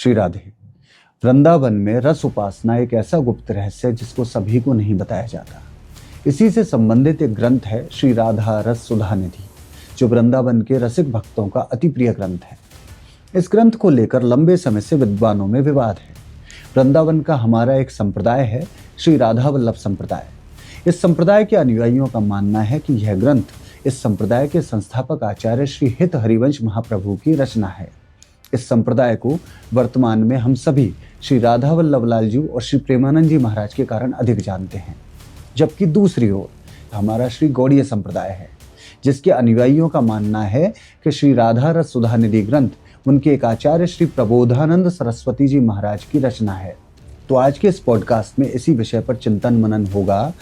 श्री राधे। वृंदावन में रस उपासना एक ऐसा गुप्त रहस्य है जिसको सभी को नहीं बताया जाता। इसी से संबंधित एक ग्रंथ है श्री राधा रस सुधा निधि, जो वृंदावन के रसिक भक्तों का अति प्रिय ग्रंथ है। इस ग्रंथ को लेकर लंबे समय से विद्वानों में विवाद है। वृंदावन का हमारा एक संप्रदाय है, श्री राधा वल्लभ संप्रदाय। इस संप्रदाय के अनुयायियों का मानना है कि यह ग्रंथ इस संप्रदाय के संस्थापक आचार्य श्री हित हरिवंश महाप्रभु की रचना है। इस संप्रदाय को वर्तमान में हम सभी श्री राधा वल्लभ लाल जी और श्री प्रेमानंद जी महाराज के कारण अधिक जानते हैं, जबकि दूसरी ओर हमारा श्री गौड़ीय संप्रदाय है, जिसके अनुयायियों का मानना है कि श्री राधा रस सुधा निधि ग्रंथ उनके एक आचार्य श्री प्रबोधानंद सरस्वती जी महाराज की रचना है। तो आज के इस पॉडकास्ट में इसी विषय पर चिंतन मनन होगा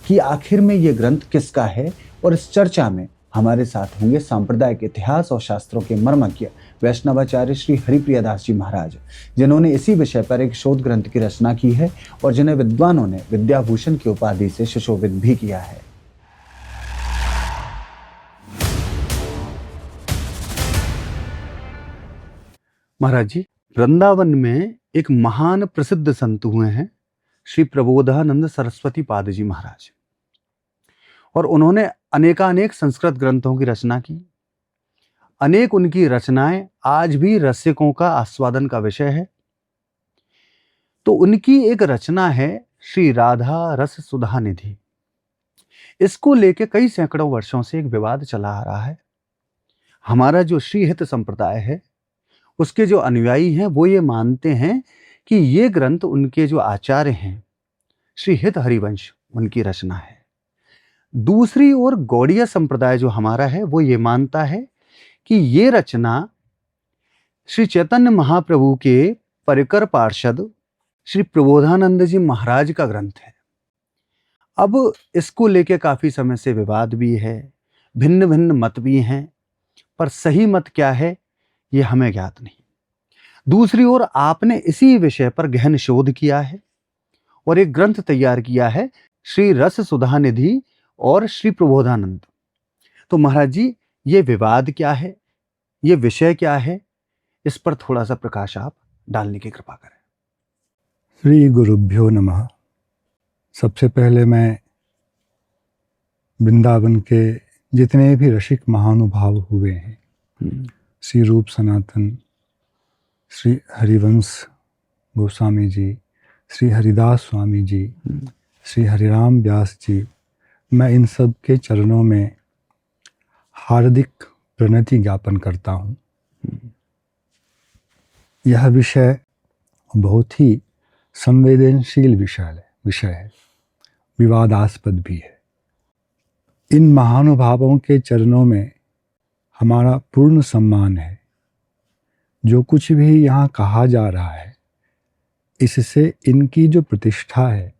कि आखिर में ये ग्रंथ किसका है, और इस चर्चा में हमारे साथ होंगे सांप्रदायिक इतिहास और शास्त्रों के मर्मज्ञ वैष्णवाचार्य श्री हरिप्रियदास जी महाराज, जिन्होंने इसी विषय पर एक शोध ग्रंथ की रचना की है और जिन्हें विद्वानों ने विद्याभूषण की उपाधि से सुशोभित भी किया है। महाराज जी, वृंदावन में एक महान प्रसिद्ध संत हुए हैं श्री प्रबोधानंद सरस्वती पाद जी महाराज, और उन्होंने अनेकानेक संस्कृत ग्रंथों की रचना की। अनेक उनकी रचनाएं आज भी रसिकों का आस्वादन का विषय है। तो उनकी एक रचना है श्री राधा रस सुधा निधि। इसको लेके कई सैकड़ों वर्षों से एक विवाद चला आ रहा है। हमारा जो श्री हित संप्रदाय है, उसके जो अनुयायी हैं वो ये मानते हैं कि ये ग्रंथ उनके जो आचार्य हैं श्री हित हरिवंश उनकी रचना है। दूसरी ओर गौड़ीय संप्रदाय जो हमारा है वो ये मानता है कि ये रचना श्री चैतन्य महाप्रभु के परिकर पार्षद श्री प्रबोधानंद जी महाराज का ग्रंथ है। अब इसको लेके काफी समय से विवाद भी है, भिन्न भिन्न मत भी हैं, पर सही मत क्या है ये हमें ज्ञात नहीं। दूसरी ओर आपने इसी विषय पर गहन शोध किया है और एक ग्रंथ तैयार किया है श्री रस सुधा निधि और श्री प्रबोधानंद। तो महाराज जी, ये विवाद क्या है, ये विषय क्या है, इस पर थोड़ा सा प्रकाश आप डालने की कृपा करें। श्री गुरुभ्यो नमः। सबसे पहले मैं वृंदावन के जितने भी रसिक महानुभाव हुए हैं, श्री रूप सनातन, श्री हरिवंश गोस्वामी जी, श्री हरिदास स्वामी जी, श्री हरिराम व्यास जी, मैं इन सब के चरणों में हार्दिक प्रणति ज्ञापन करता हूँ। यह विषय बहुत ही संवेदनशील विषय है, विवादास्पद भी है। इन महानुभावों के चरणों में हमारा पूर्ण सम्मान है। जो कुछ भी यहाँ कहा जा रहा है, इससे इनकी जो प्रतिष्ठा है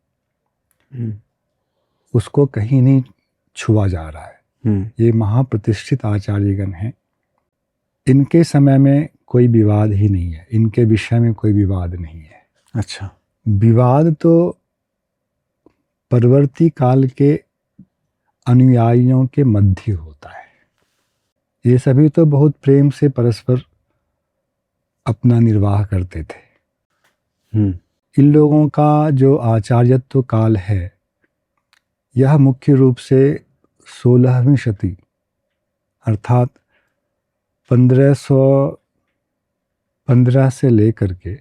उसको कहीं नहीं छुआ जा रहा है। ये महाप्रतिष्ठित आचार्यगण हैं। इनके समय में कोई विवाद ही नहीं है, इनके विषय में कोई विवाद नहीं है। अच्छा, विवाद तो परवर्ती काल के अनुयायियों के मध्य होता है। ये सभी तो बहुत प्रेम से परस्पर अपना निर्वाह करते थे। इन लोगों का जो आचार्यत्व काल है, यह मुख्य रूप से 16वीं शती अर्थात 1515 से लेकर के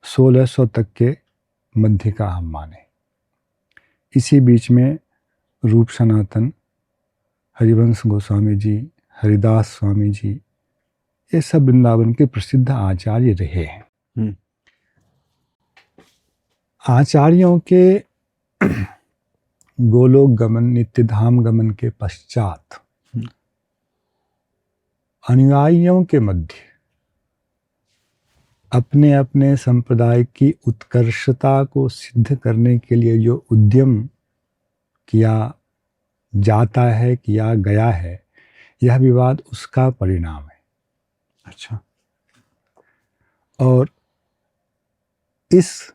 1600 तक के मध्य का हम माने। इसी बीच में रूप सनातन, हरिवंश गोस्वामी जी, हरिदास स्वामी जी, ये सब वृंदावन के प्रसिद्ध आचार्य रहे हैं। आचार्यों के गोलोक गमन, नित्यधाम गमन के पश्चात अनुयायियों के मध्य अपने अपने संप्रदाय की उत्कर्षता को सिद्ध करने के लिए जो उद्यम किया जाता है, किया गया है, यह विवाद उसका परिणाम है। अच्छा, और इस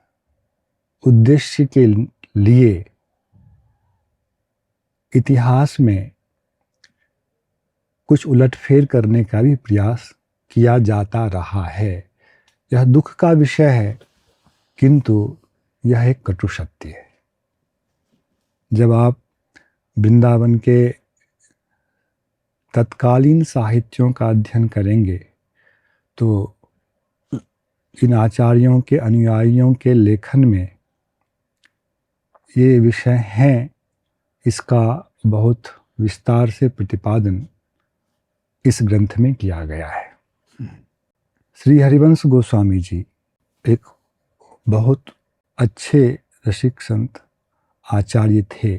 उद्देश्य के लिए इतिहास में कुछ उलटफेर करने का भी प्रयास किया जाता रहा है। यह दुख का विषय है, किंतु यह एक कटु सत्य है। जब आप वृंदावन के तत्कालीन साहित्यों का अध्ययन करेंगे तो इन आचार्यों के अनुयायियों के लेखन में ये विषय हैं, इसका बहुत विस्तार से प्रतिपादन इस ग्रंथ में किया गया है। श्री हरिवंश गोस्वामी जी एक बहुत अच्छे रसिक संत आचार्य थे।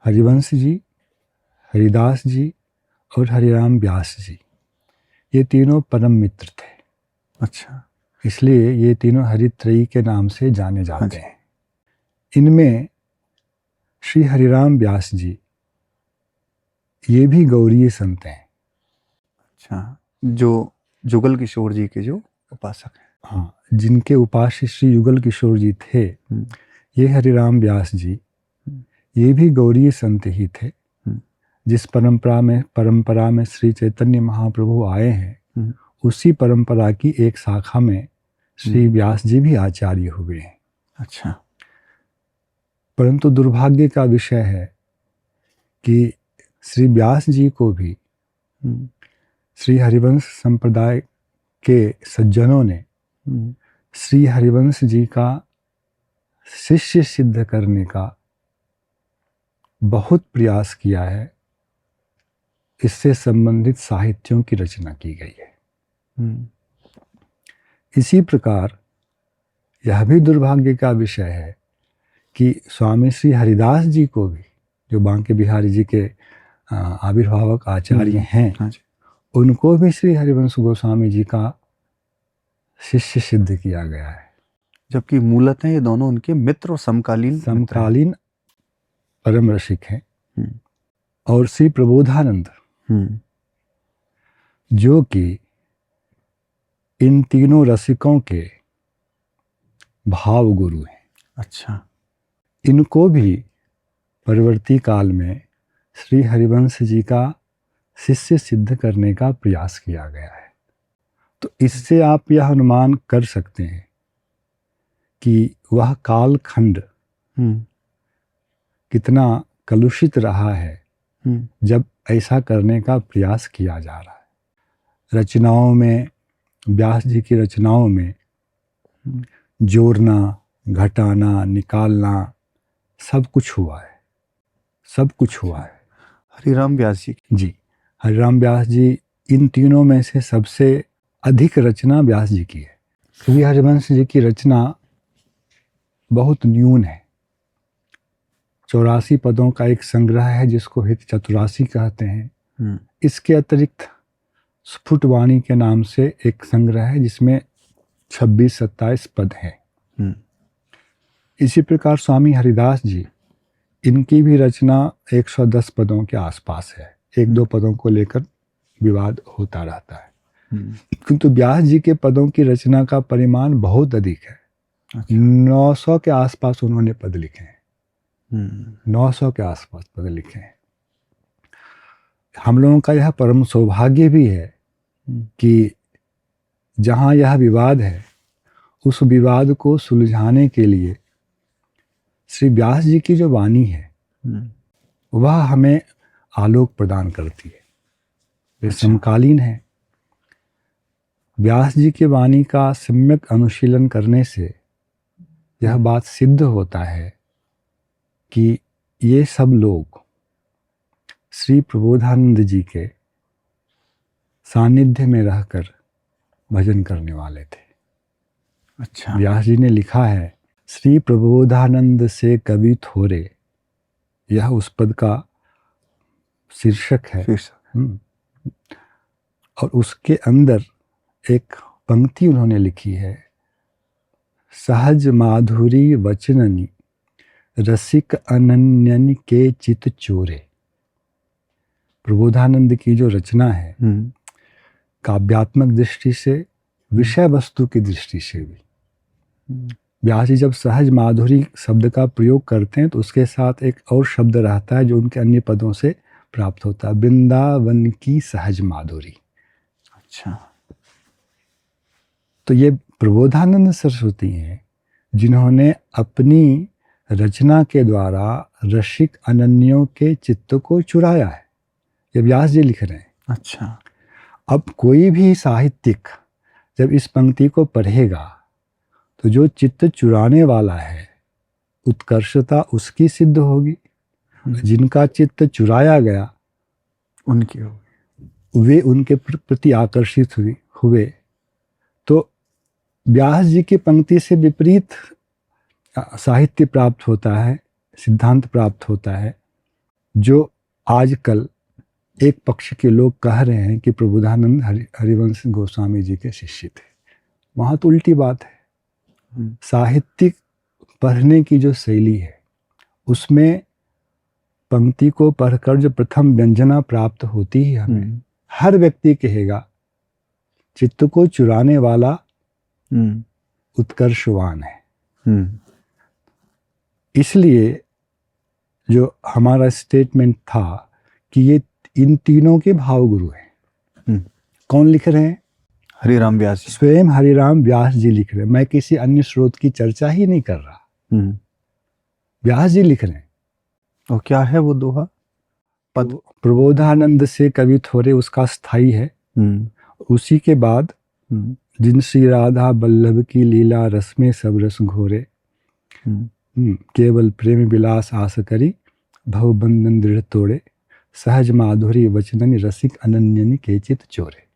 हरिवंश जी, हरिदास जी और हरिराम व्यास जी, ये तीनों परम मित्र थे। अच्छा। इसलिए ये तीनों हरित्रयी के नाम से जाने जाते हैं। इनमें श्री हरिराम व्यास जी ये भी गौरीय संत हैं। अच्छा, जो जुगल किशोर जी के जो उपासक हैं। हाँ, जिनके उपास्य श्री युगल किशोर जी थे, ये हरिराम व्यास जी ये भी गौरीय संत ही थे। जिस परंपरा में श्री चैतन्य महाप्रभु आए हैं, उसी परंपरा की एक शाखा में श्री व्यास जी भी आचार्य हुए हैं। अच्छा। परंतु दुर्भाग्य का विषय है कि श्री व्यास जी को भी श्री हरिवंश संप्रदाय के सज्जनों ने श्री हरिवंश जी का शिष्य सिद्ध करने का बहुत प्रयास किया है। इससे संबंधित साहित्यों की रचना की गई है। इसी प्रकार यह भी दुर्भाग्य का विषय है कि स्वामी श्री हरिदास जी को भी, जो बांके बिहारी जी के आविर्भावक आचार्य हैं, उनको भी श्री हरिवंश गोस्वामी जी का शिष्य सिद्ध किया गया है। जबकि मूलतः ये दोनों उनके मित्र और समकालीन परम रसिक हैं। और श्री प्रबोधानंद जो कि इन तीनों रसिकों के भाव गुरु हैं। अच्छा। इनको भी परवर्ती काल में श्री हरिवंश जी का शिष्य सिद्ध करने का प्रयास किया गया है। तो इससे आप यह अनुमान कर सकते हैं कि वह कालखंड कितना कलुषित रहा है जब ऐसा करने का प्रयास किया जा रहा है। रचनाओं में, व्यास जी की रचनाओं में जोड़ना, घटाना, निकालना सब कुछ हुआ है, सब कुछ हुआ है। हरिराम व्यास जी हरिराम व्यास जी इन तीनों में से सबसे अधिक रचना व्यास जी की है। श्री हरिवंश जी की रचना बहुत न्यून है। 84 पदों का एक संग्रह है जिसको हित चतुरासी कहते हैं। इसके अतिरिक्त स्फुटवाणी के नाम से एक संग्रह है जिसमें 26-27 पद हैं। इसी प्रकार स्वामी हरिदास जी, इनकी भी रचना 110 पदों के आसपास है। 1-2 पदों को लेकर विवाद होता रहता है। किंतु व्यास जी के पदों की रचना का परिमाण बहुत अधिक है। 900 के आसपास उन्होंने पद लिखे हैं। 900 के आसपास पद लिखे हैं। हम लोगों का यह परम सौभाग्य भी है कि जहाँ यह विवाद है, उस विवाद को सुलझाने के लिए श्री व्यास जी की जो वाणी है वह हमें आलोक प्रदान करती है। वे समकालीन है। व्यास जी की वाणी का सम्यक अनुशीलन करने से यह बात सिद्ध होता है कि ये सब लोग श्री प्रबोधानंद जी के सानिध्य में रहकर भजन करने वाले थे। अच्छा। व्यास जी ने लिखा है, श्री प्रबोधानंद से कवि थोरे, यह उस पद का शीर्षक है। और उसके अंदर एक पंक्ति उन्होंने लिखी है, सहज माधुरी वचननी रसिक अनन्यन के चित चोरे। प्रबोधानंद की जो रचना है काव्यात्मक दृष्टि से, विषय वस्तु की दृष्टि से भी, व्यास जी जब सहज माधुरी शब्द का प्रयोग करते हैं तो उसके साथ एक और शब्द रहता है जो उनके अन्य पदों से प्राप्त होता है, वृंदावन की सहज माधुरी। अच्छा। तो ये प्रबोधानंद सरस्वती हैं जिन्होंने अपनी रचना के द्वारा रसिक अनन्यों के चित्त को चुराया है। ये व्यास जी लिख रहे हैं। अच्छा। अब कोई भी साहित्यिक जब इस पंक्ति को पढ़ेगा तो जो चित्त चुराने वाला है उत्कर्षता उसकी सिद्ध होगी। जिनका चित्त चुराया गया उनकी होगी, वे उनके प्रति आकर्षित हुए। तो व्यास जी की पंक्ति से विपरीत साहित्य प्राप्त होता है, सिद्धांत प्राप्त होता है, जो आजकल एक पक्ष के लोग कह रहे हैं कि प्रबोधानंद हरिवंश गोस्वामी जी के शिष्य थे। वहाँ तो उल्टी बात है। साहित्यिक पढ़ने की जो शैली है उसमें पंक्ति को पढ़कर जो प्रथम व्यंजना प्राप्त होती है हमें, हर व्यक्ति कहेगा चित्त को चुराने वाला उत्कर्षवान है। इसलिए जो हमारा स्टेटमेंट था कि ये इन तीनों के भाव गुरु हैं। कौन लिख रहे हैं? हरिराम व्यास जी। स्वयं हरिराम व्यास जी लिख रहे हैं। मैं किसी अन्य स्रोत की चर्चा ही नहीं कर रहा। व्यास जी लिख रहे हैं। और क्या है वो दोहा पद? प्रबोधानंद से कवि थोड़े उसका स्थाई है। उसी के बाद जिन श्री राधा बल्लभ की लीला रस में सब रस घोरे, केवल प्रेम विलास आस करी भव बंधन दृढ़ तोड़े, सहज माधुरी वचनन रसिक अनन्यनि के चित चोरे।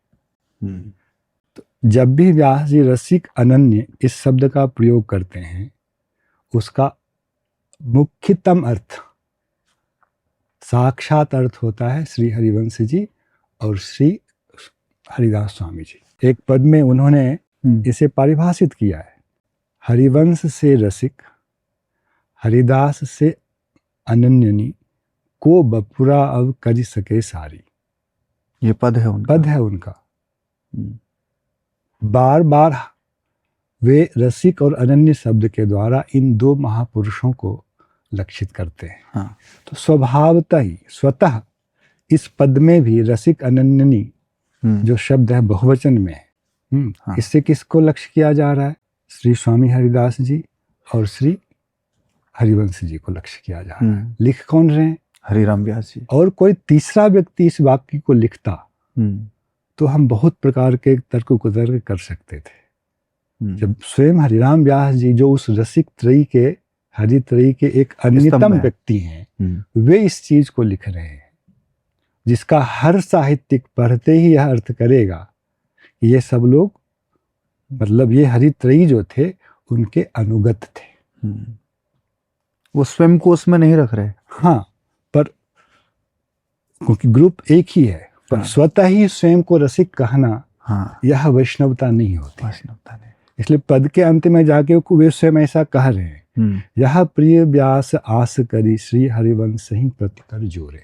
तो जब भी व्यास जी रसिक अनन्य इस शब्द का प्रयोग करते हैं उसका मुख्यतम अर्थ साक्षात अर्थ होता है श्री हरिवंश जी और श्री हरिदास स्वामी जी। एक पद में उन्होंने इसे परिभाषित किया है, हरिवंश से रसिक हरिदास से अनन्यनी को बपुरा अब कर सके सारी। ये पद है उनका। पद है उनका। बार बार वे रसिक और अनन्य शब्द के द्वारा इन दो महापुरुषों को लक्षित करते हैं। हाँ। तो स्वभावतः ही स्वतः इस पद में भी रसिक अनन्यनी जो शब्द है बहुवचन में है। हाँ। इससे किसको लक्ष्य किया जा रहा है? श्री स्वामी हरिदास जी और श्री हरिवंश जी को लक्ष्य किया जा रहा है। लिख कौन रहे हैं? हरिराम व्यास जी। और कोई तीसरा व्यक्ति इस वाक्य को लिखता तो हम बहुत प्रकार के तर्क कुतर्क कर सकते थे। जब स्वयं हरिराम व्यास जी जो उस रसिक त्रयी के हरि त्रयी के एक अन्यतम व्यक्ति हैं, वे इस चीज को लिख रहे हैं जिसका हर साहित्यिक पढ़ते ही यह अर्थ करेगा कि ये सब लोग मतलब ये हरि त्रयी जो थे उनके अनुगत थे। वो स्वयं को उसमें नहीं रख रहे। हाँ, पर क्योंकि ग्रुप एक ही है, पर स्वतः ही स्वयं को रसिक कहना, यह वैष्णवता नहीं होती। वैष्णवता नहीं। इसलिए पद के अंत में जाके वे स्वयं ऐसा कह रहे हैं, यह प्रिय व्यास आस करी श्री हरिवंश ही प्रतिकर जोरे।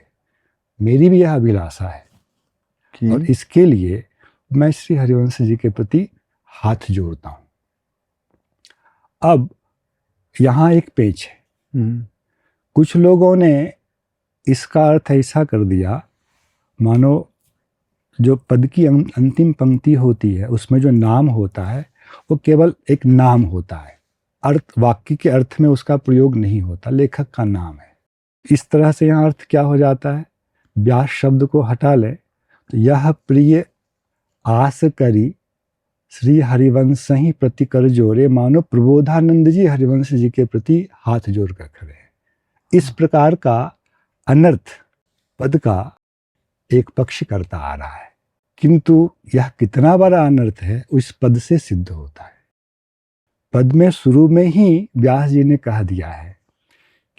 मेरी भी यह अभिलाषा है और इसके लिए मैं श्री हरिवंश जी के प्रति हाथ जोड़ता हूं। अब यहाँ एक पेच है। कुछ लोगों ने इसका अर्थ ऐसा कर दिया मानो जो पद की अंतिम पंक्ति होती है उसमें जो नाम होता है वो केवल एक नाम होता है, अर्थ वाक्य के अर्थ में उसका प्रयोग नहीं होता, लेखक का नाम है। इस तरह से यहाँ अर्थ क्या हो जाता है? व्यास शब्द को हटा ले तो यह प्रिय आस करी श्री हरिवंश ही प्रति कर जोरे, मानो प्रबोधानंद जी हरिवंश जी के प्रति हाथ जोड़ कर खड़े हैं। इस प्रकार का अनर्थ पद का एक पक्ष करता आ रहा है, किंतु यह कितना बड़ा अनर्थ है उस पद से सिद्ध होता है। पद में शुरू में ही व्यास जी ने कह दिया है,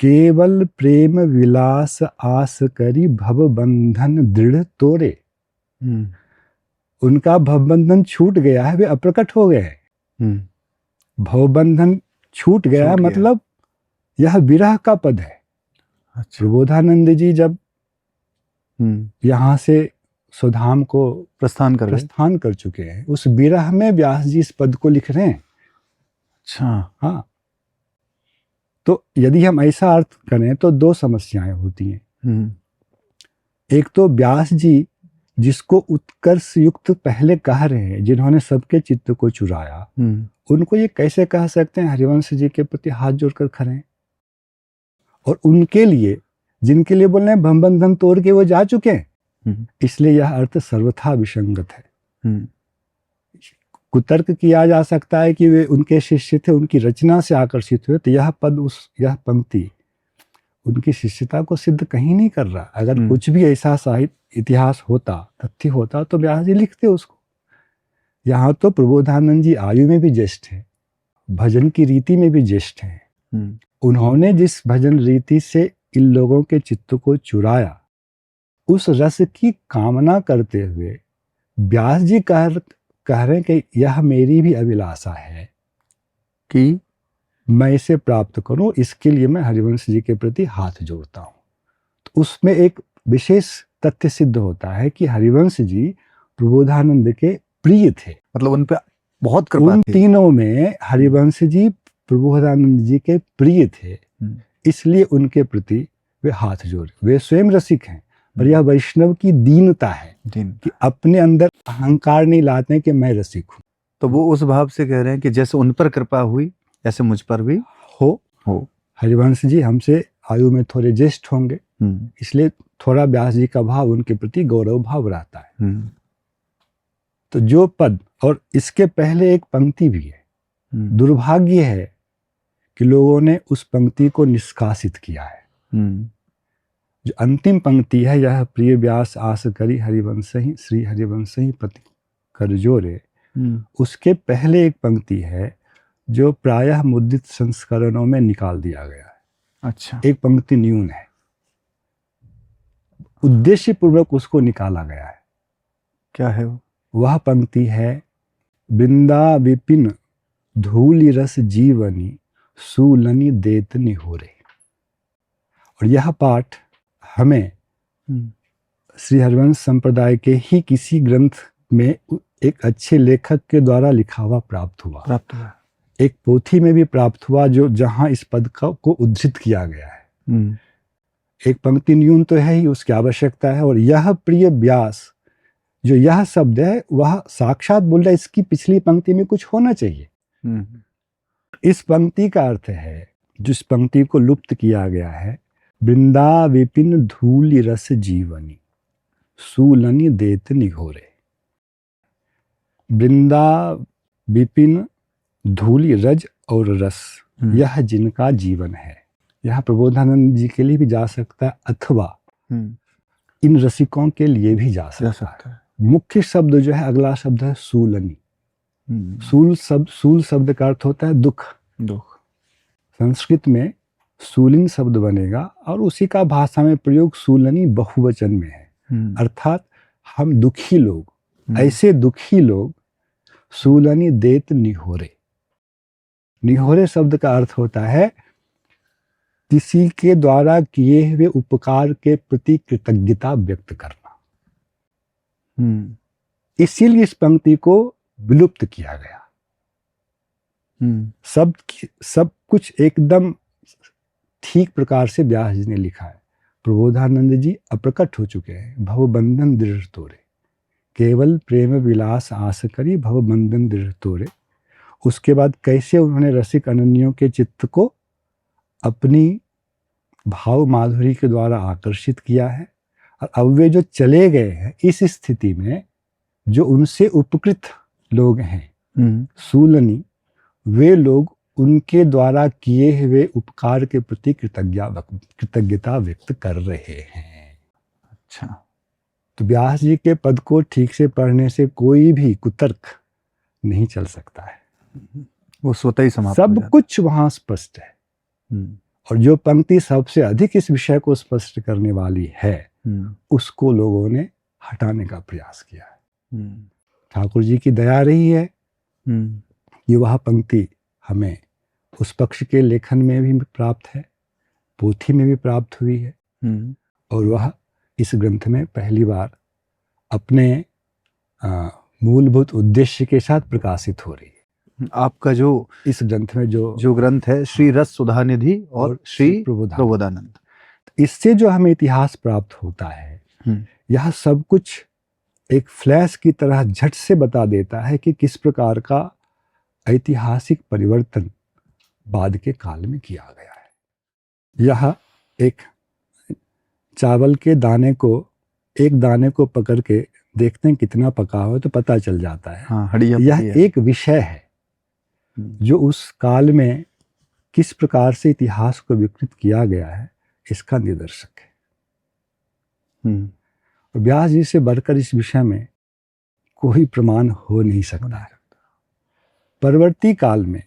केवल प्रेम विलास आस करी भव बंधन दृढ़ तोरे। उनका भवबंधन छूट गया है, वे अप्रकट हो गए हैं। भवबंधन छूट गया मतलब यह विरह का पद है। अच्छा। प्रबोधानंद जी जब यहाँ से सुधाम को प्रस्थान कर चुके हैं, उस विरह में व्यास जी इस पद को लिख रहे हैं। अच्छा। हाँ, तो यदि हम ऐसा अर्थ करें तो दो समस्याएं होती हैं। एक तो व्यास जी जिसको उत्कर्ष युक्त पहले कह रहे हैं, जिन्होंने सबके चित्त को चुराया, उनको ये कैसे कह सकते हैं हरिवंश जी के प्रति हाथ जोड़कर खड़े हैं? और उनके लिए, जिनके लिए बोल रहे हैं बंधन तोड़ के वो जा चुके हैं, इसलिए यह अर्थ सर्वथा विसंगत है। कुतर्क किया जा सकता है कि वे उनके शिष्य थे, उनकी रचना से आकर्षित हुए, तो यह पद, यह पंक्ति उनकी शिष्यता को सिद्ध कहीं नहीं कर रहा। अगर कुछ भी ऐसा साहित्य इतिहास होता, तथ्य होता, तो व्यास जी लिखते उसको। यहाँ तो प्रबोधानंद जी आयु में भी ज्येष्ठ हैं, भजन की रीति में भी ज्येष्ठ हैं। उन्होंने जिस भजन रीति से इन लोगों के चित्त को चुराया, उस रस की कामना करते हुए व्यास जी कह रहे हैं कि यह मेरी भी अभिलाषा है कि मैं इसे प्राप्त करूं, इसके लिए मैं हरिवंश जी के प्रति हाथ जोड़ता हूं। तो उसमें एक विशेष तथ्य सिद्ध होता है कि हरिवंश जी प्रबोधानंद के प्रिय थे, मतलब उन पे बहुत कृपा उन थी। तीनों में हरिवंश जी प्रबोधानंद जी के प्रिय थे, इसलिए उनके प्रति वे हाथ जोड़े। वे स्वयं रसिक हैं, पर यह वैष्णव की दीनता है कि अपने अंदर अहंकार नहीं लाते कि मैं रसिक हूं। तो वो उस भाव से कह रहे हैं कि जैसे उन पर कृपा हुई, ऐसे मुझ पर भी हो। हरिवंश जी हमसे आयु में थोड़े ज्येष्ठ होंगे, इसलिए थोड़ा व्यास जी का भाव उनके प्रति गौरव भाव रहता है। तो जो पद, और इसके पहले एक पंक्ति भी है, दुर्भाग्य है कि लोगों ने उस पंक्ति को निष्कासित किया है। जो अंतिम पंक्ति है, यह प्रिय व्यास आस करी हरिवंश ही श्री हरिवंश ही प्रति कर जोरे, उसके पहले एक पंक्ति है जो प्रायः मुद्रित संस्करणों में निकाल दिया गया है। अच्छा। एक पंक्ति न्यून है, उद्देश्य पूर्वक उसको निकाला गया है। क्या है वो? वह पंक्ति है, वृंदा विपिन धूलि रस जीवनी सूलनी देत निहोरे। और यह पाठ हमें श्री हरिवंश संप्रदाय के ही किसी ग्रंथ में एक अच्छे लेखक के द्वारा लिखा हुआ प्राप्त हुआ। एक पोथी में भी प्राप्त हुआ, जो जहां इस पद को उद्धृत किया गया है। एक पंक्ति न्यून तो है ही, उसकी आवश्यकता है। और यह प्रिय व्यास, जो यह शब्द है, वह साक्षात बोल रहा है इसकी पिछली पंक्ति में कुछ होना चाहिए। इस पंक्ति का अर्थ है, जिस पंक्ति को लुप्त किया गया है, वृंदा विपिन धूलि रस जीवनी सूलनी देत निघोरे। वृंदा विपिन धूलि रज और रस, यह जिनका जीवन है। यह प्रबोधानंद जी के लिए भी जा सकता है, अथवा इन रसिकों के लिए भी जा सकता है। मुख्य शब्द जो है, अगला शब्द है सूलनी। सूल शब्द का अर्थ होता है दुख। संस्कृत में सूलिन शब्द बनेगा और उसी का भाषा में प्रयोग सूलनी बहुवचन में है। अर्थात हम दुखी लोग, ऐसे दुखी लोग सूलनी देत निहोरे। निहोरे शब्द का अर्थ होता है किसी के द्वारा किए हुए उपकार के प्रति कृतज्ञता व्यक्त करना। इसीलिए इस पंक्ति को विलुप्त किया गया। सब कुछ एकदम ठीक प्रकार से व्यास जी ने लिखा है। प्रबोधानंद जी अप्रकट हो चुके हैं, भव बंधन दृढ़ तोरे, केवल प्रेम विलास आस करी भव बंधन दृढ़ तोरे। उसके बाद कैसे उन्होंने रसिक अनन्यों के चित्त को अपनी भाव माधुरी के द्वारा आकर्षित किया है। और अब वे जो चले गए हैं, इस स्थिति में जो उनसे उपकृत लोग हैं सूलनी, वे लोग उनके द्वारा किए हुए उपकार के प्रति कृतज्ञता व्यक्त कर रहे हैं। अच्छा, तो व्यास जी के पद को ठीक से पढ़ने से कोई भी कुतर्क नहीं चल सकता है, वो स्वतः ही समाप्त हो सब जाता है। कुछ वहां स्पष्ट है। और जो पंक्ति सबसे अधिक इस विषय को स्पष्ट करने वाली है, उसको लोगों ने हटाने का प्रयास किया है। ठाकुर जी की दया रही है कि वह पंक्ति हमें उस पक्ष के लेखन में भी प्राप्त है, पोथी में भी प्राप्त हुई है, और वह इस ग्रंथ में पहली बार अपने मूलभूत उद्देश्य के साथ प्रकाशित हो रही है। आपका जो इस ग्रंथ में जो ग्रंथ है, श्री रस सुधा निधि और श्री प्रबोधानंद, इससे जो हमें इतिहास प्राप्त होता है, यह सब कुछ एक फ्लैश की तरह झट से बता देता है कि किस प्रकार का ऐतिहासिक परिवर्तन बाद के काल में किया गया है। यह एक चावल के दाने को, एक दाने को पकड़ के देखते हैं कितना पका हो तो पता चल जाता है। हाँ, हड्डियां यह एक विषय है जो उस काल में किस प्रकार से इतिहास को विकृत किया गया है, इसका निदर्शक है। और व्यास जी से बढ़कर इस विषय में कोई प्रमाण हो नहीं सकता है। परवर्ती काल में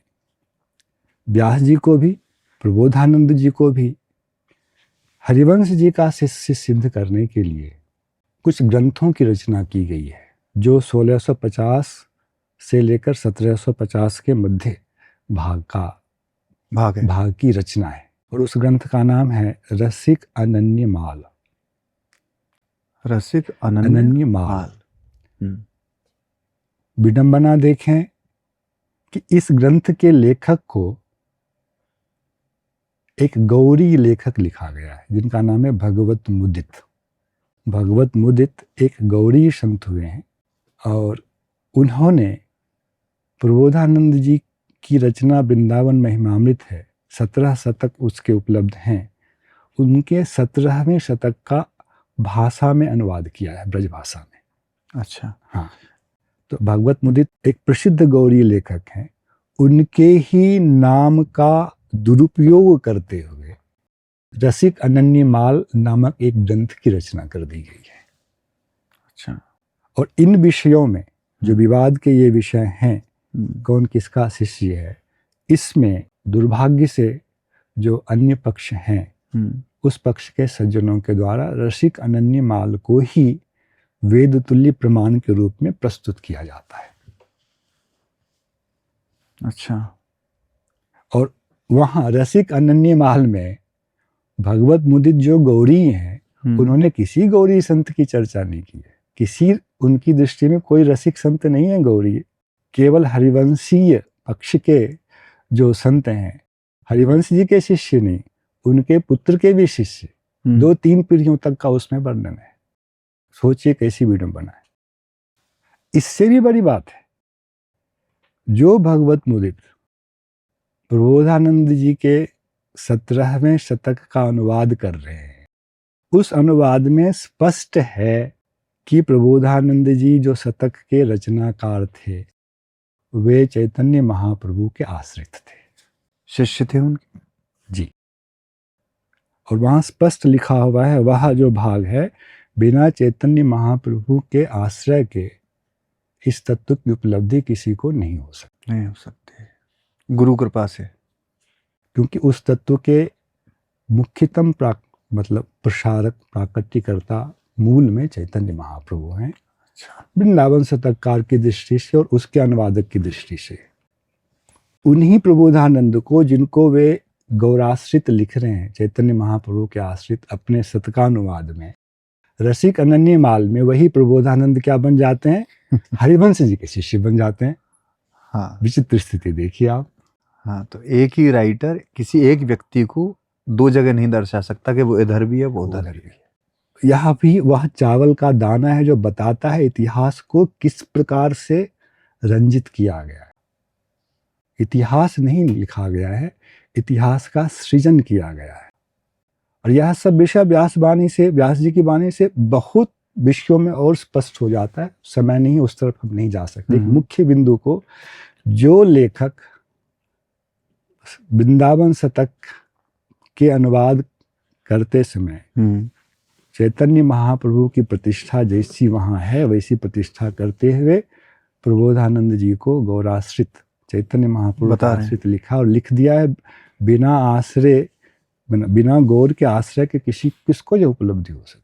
व्यास जी को भी, प्रबोधानंद जी को भी हरिवंश जी का शिष्य सिद्ध करने के लिए कुछ ग्रंथों की रचना की गई है, जो 1650 से लेकर 1750 के मध्य भाग की रचना है। और उस ग्रंथ का नाम है रसिक अनन्य माल। रसिक अनन्य माल। विडंबना देखें कि इस ग्रंथ के लेखक को एक गौरी लेखक लिखा गया है, जिनका नाम है भगवत मुदित। भगवत मुदित एक गौरी संत हुए हैं और उन्होंने प्रबोधानंद जी की रचना वृंदावन महिमामृत है, 17 शतक उसके उपलब्ध हैं। उनके 17वें शतक का भाषा में अनुवाद किया है, ब्रज भाषा में। अच्छा, हाँ। तो भगवत मुदित एक प्रसिद्ध गौरी लेखक हैं। उनके ही नाम का दुरुपयोग करते हुए रसिक अनन्य माल नामक एक ग्रंथ की रचना कर दी गई है। अच्छा। और इन विषयों में जो विवाद के ये विषय हैं, कौन किसका शिष्य है, इसमें दुर्भाग्य से जो अन्य पक्ष हैं, उस पक्ष के सज्जनों के द्वारा रसिक अनन्य माल को ही वेद तुल्य प्रमाण के रूप में प्रस्तुत किया जाता है। अच्छा। और वहाँ रसिक अनन्य माल में भगवत मुदित जो गौरी हैं, उन्होंने किसी गौरी संत की चर्चा नहीं की है। किसी, उनकी दृष्टि में कोई रसिक संत नहीं है गौरी। केवल हरिवंशीय पक्ष के जो संत हैं, हरिवंश जी के शिष्य नहीं, उनके पुत्र के भी शिष्य, 2-3 पीढ़ियों तक का उसमें वर्णन है। सोचिए कैसी विडंबना है। इससे भी बड़ी बात है, जो भगवत मुदित प्रबोधानंद जी के 17वें शतक का अनुवाद कर रहे हैं, उस अनुवाद में स्पष्ट है कि प्रबोधानंद जी जो शतक के रचनाकार थे, वे चैतन्य महाप्रभु के आश्रित थे, शिष्य थे उनके। जी। और वहाँ स्पष्ट लिखा हुआ है, वह जो भाग है, बिना चैतन्य महाप्रभु के आश्रय के इस तत्व की उपलब्धि किसी को नहीं हो सकती। नहीं हो सकती, गुरु कृपा से। क्योंकि उस तत्व के मुख्यतम मतलब प्रसारक, प्राकट्यकर्ता मूल में चैतन्य महाप्रभु हैं। अच्छा। वृंदावन शतककार की दृष्टि से और उसके अनुवादक की दृष्टि से उन्हीं प्रबोधानंद को, जिनको वे गौराश्रित लिख रहे हैं, चैतन्य महाप्रभु के आश्रित, अपने शतकानुवाद में रसिक अनन्य माल में वही प्रबोधानंद क्या बन जाते हैं? हरिवंश जी के शिष्य बन जाते हैं। हाँ, विचित्र स्थिति देखिए आप। हाँ, तो एक ही राइटर किसी एक व्यक्ति को 2 जगह नहीं दर्शा सकता कि वो इधर भी है, वो उधर भी है। यह भी वह चावल का दाना है जो बताता है इतिहास को किस प्रकार से रंजित किया गया है। इतिहास नहीं लिखा गया है, इतिहास का सृजन किया गया है। और यह सब विषय व्यास जी की वाणी से बहुत विषयों में और स्पष्ट हो जाता है। समय नहीं, उस तरफ हम नहीं जा सकते। मुख्य बिंदु को जो लेखक वृंदावन शतक के अनुवाद करते समय चैतन्य महाप्रभु की प्रतिष्ठा जैसी वहाँ है, वैसी प्रतिष्ठा करते हुए प्रबोधानंद जी को गौराश्रित, चैतन्य महाप्रभु का आश्रित लिखा और लिख दिया है। बिना आश्रय, बिना गौर के आश्रय के किसको जो उपलब्धि हो सकती,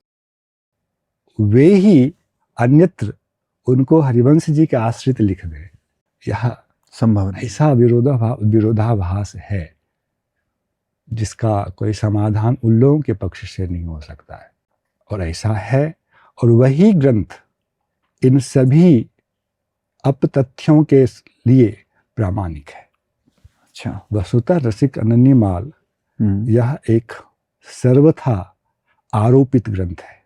वे ही अन्यत्र उनको हरिवंश जी के आश्रित लिख दे, यह संभव नहीं। ऐसा विरोधाभास है जिसका कोई समाधान उन लोगों के पक्ष से नहीं हो सकता है। और ऐसा है, और वही ग्रंथ इन सभी अपतथ्यों के लिए प्रामाणिक है। अच्छा। वस्तुतः रसिक अनन्य माल यह एक सर्वथा आरोपित ग्रंथ है।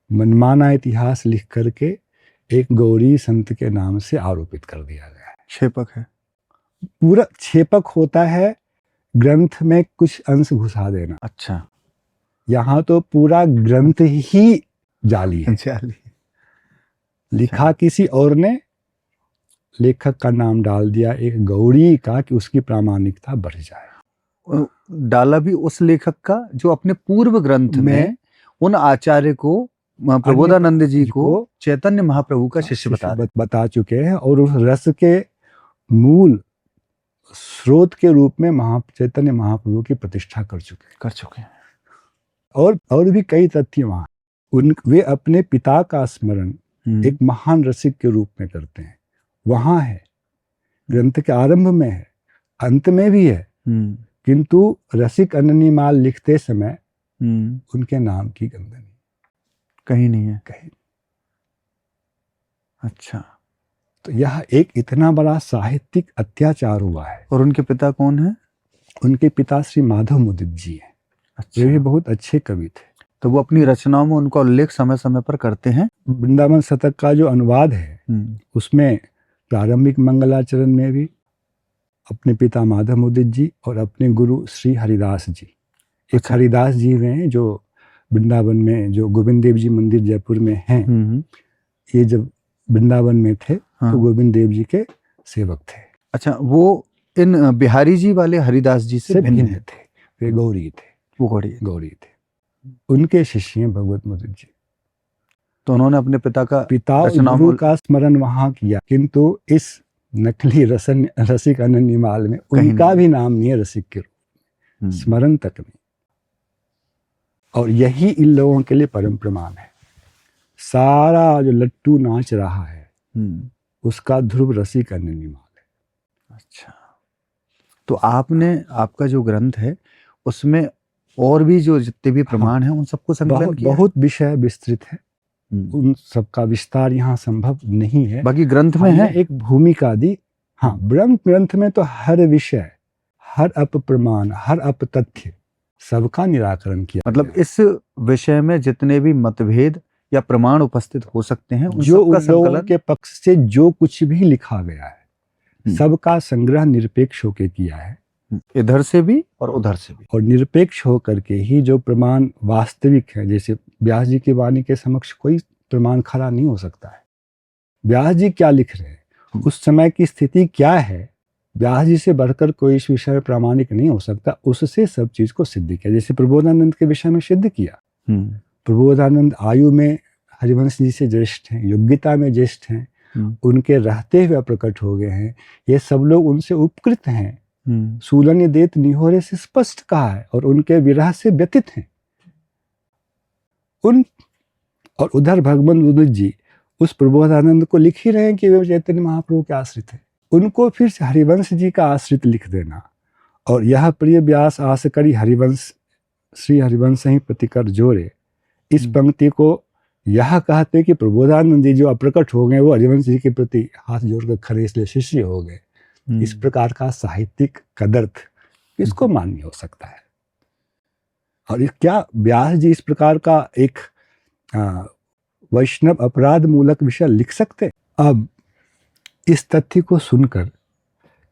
मनमाना इतिहास लिख करके एक गौरी संत के नाम से आरोपित कर दिया गया है। क्षेपक है, पूरा क्षेपक होता है ग्रंथ में कुछ अंश घुसा देना। अच्छा, यहाँ तो पूरा ग्रंथ ही जाली है। जाली। लिखा किसी और ने, लेखक का नाम डाल दिया एक गौरी का कि उसकी प्रामाणिकता बढ़ जाए। डाला भी उस लेखक का जो अपने पूर्व ग्रंथ में उन आचार्य को, प्रबोधानंद जी को चैतन्य महाप्रभु का शिष्य बता चुके हैं और उस रस के मूल स्रोत के रूप में चैतन्य महाप्रभु की प्रतिष्ठा कर चुके हैं। और भी कई तथ्य वहां वे अपने पिता का स्मरण एक महान रसिक के रूप में करते हैं। वहां है, ग्रंथ के आरंभ में है, अंत में भी है, किंतु रसिक अनन्यमाल लिखते समय उनके नाम की गंध नहीं, कहीं नहीं है, कहीं। अच्छा, तो यह एक इतना बड़ा साहित्यिक अत्याचार हुआ है। और उनके पिता कौन है? उनके पिता श्री माधव मुदित जी हैं। अच्छा, वे भी बहुत अच्छे कवि थे। तो वो अपनी रचनाओं में उनका उल्लेख समय समय पर करते हैं। वृंदावन शतक का जो अनुवाद है उसमें प्रारंभिक मंगलाचरण में भी अपने पिता माधव मुदित जी और अपने गुरु श्री हरिदास जी, एक अच्छा। हरिदास जी हैं जो वृंदावन में, जो गोविंद देव जी मंदिर जयपुर में हैं, ये जब वृंदावन में थे तो गोविंद देव जी के सेवक थे। अच्छा, वो इन बिहारी जी वाले हरिदास जी से भिन्न थे। वे गौरी थे, वो गौरी थे। उनके शिष्य हैं भगवत मुदित जी। तो उन्होंने अपने पिता गुरु का स्मरण वहां किया, किंतु इस नकली रसिक अनन्यमाल में उनका भी नाम नहीं है रसिक के रूप में, स्मरण तक नहीं। और यही इन लोगों के लिए परम प्रमाण है। सारा जो लट्टू नाच रहा है उसका ध्रुव रसिक अनन्यमाल है। अच्छा, तो आपका जो ग्रंथ है उसमें और भी जो जितने भी प्रमाण हैं उन सबको संकलन किया? बहुत विषय विस्तृत है, उन सबका विस्तार यहाँ संभव नहीं है। बाकी ग्रंथ में है एक भूमिका दी। हाँ, ग्रंथ में तो हर विषय, हर अप प्रमाण, हर अप तथ्य सबका निराकरण किया। मतलब इस विषय में जितने भी मतभेद या प्रमाण उपस्थित हो सकते हैं, जो उन लोगों के पक्ष से जो कुछ भी लिखा गया है सबका संग्रह निरपेक्ष होकर किया है, इधर से भी और उधर से भी, और निरपेक्ष होकर के ही जो प्रमाण वास्तविक है। जैसे व्यास जी की वाणी के समक्ष कोई प्रमाण खड़ा नहीं हो सकता है। व्यास जी क्या लिख रहे हैं, उस समय की स्थिति क्या है, व्यास जी से बढ़कर कोई इस विषय में प्रामाणिक नहीं हो सकता। उससे सब चीज को सिद्ध किया। जैसे प्रबोधानंद के विषय में सिद्ध किया। प्रबोधानंद आयु में हरिवंश जी से ज्येष्ठ हैं, योग्यता में ज्येष्ठ हैं, उनके रहते हुए प्रकट हो गए हैं। ये सब लोग उनसे उपकृत हैं। सूलन देत निहोरे से स्पष्ट कहा है, और उनके विरह से व्यतीत हैं। और उधर भगवान मुदित जी उस प्रबोधानंद को लिख ही रहे हैं कि वे चैतन्य महाप्रभु के आश्रित हैं। उनको फिर से हरिवंश जी का आश्रित लिख देना, और यह प्रिय व्यास आस करी हरिवंश श्री हरिवंश ही प्रतिकर जोरे, इस पंक्ति को यह कहते कि प्रबोधानंद जी जो अप्रकट हो गए वो हरिवंश जी के प्रति हाथ जोड़कर खड़े इसलिए शिष्य हो गए। इस प्रकार का साहित्यिक कदर्थ इसको मान्य हो सकता है। और क्या व्यास जी इस प्रकार का एक वैष्णव अपराध मूलक विषय लिख सकते? अब इस तथ्य को सुनकर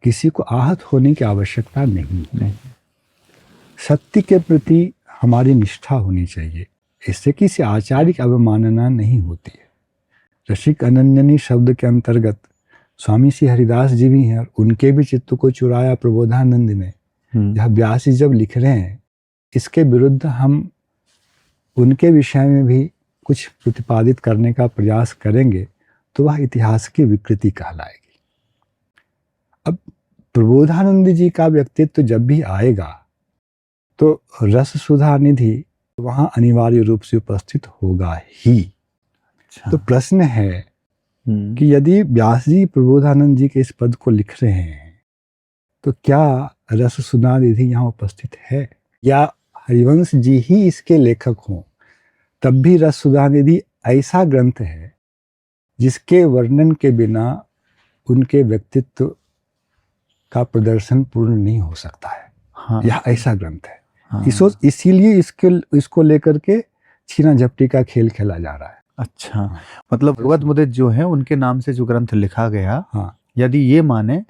किसी को आहत होने की आवश्यकता नहीं। सत्य के प्रति हमारी निष्ठा होनी चाहिए, इससे किसी आचार्य की अवमानना नहीं होती है। रसिक अनन्यनी शब्द के अंतर्गत स्वामी श्री हरिदास जी भी हैं, और उनके भी चित्त को चुराया प्रबोधानंद ने। यह व्यास जी जब लिख रहे हैं, इसके विरुद्ध हम उनके विषय में भी कुछ प्रतिपादित करने का प्रयास करेंगे तो वह इतिहास की विकृति कहलाएगी। अब प्रबोधानंद जी का व्यक्तित्व जब भी आएगा तो रस सुधा निधि वहां अनिवार्य रूप से उपस्थित होगा ही। तो प्रश्न है कि यदि व्यास जी प्रबोधानंद जी के इस पद को लिख रहे हैं तो क्या रस सुधा निधि यहाँ उपस्थित है, या हरिवंश जी ही इसके लेखक हों? तब भी रस सुधा निधि ऐसा ग्रंथ है जिसके वर्णन के बिना उनके व्यक्तित्व का प्रदर्शन पूर्ण नहीं हो सकता है। हाँ। यह ऐसा ग्रंथ है। इसीलिए इसको लेकर के छीना झपटी का खेल खेला जा रहा है। अच्छा, मतलब भगवत मुदित जो है उनके नाम से जो ग्रंथ लिखा गया, हाँ, यदि ये माने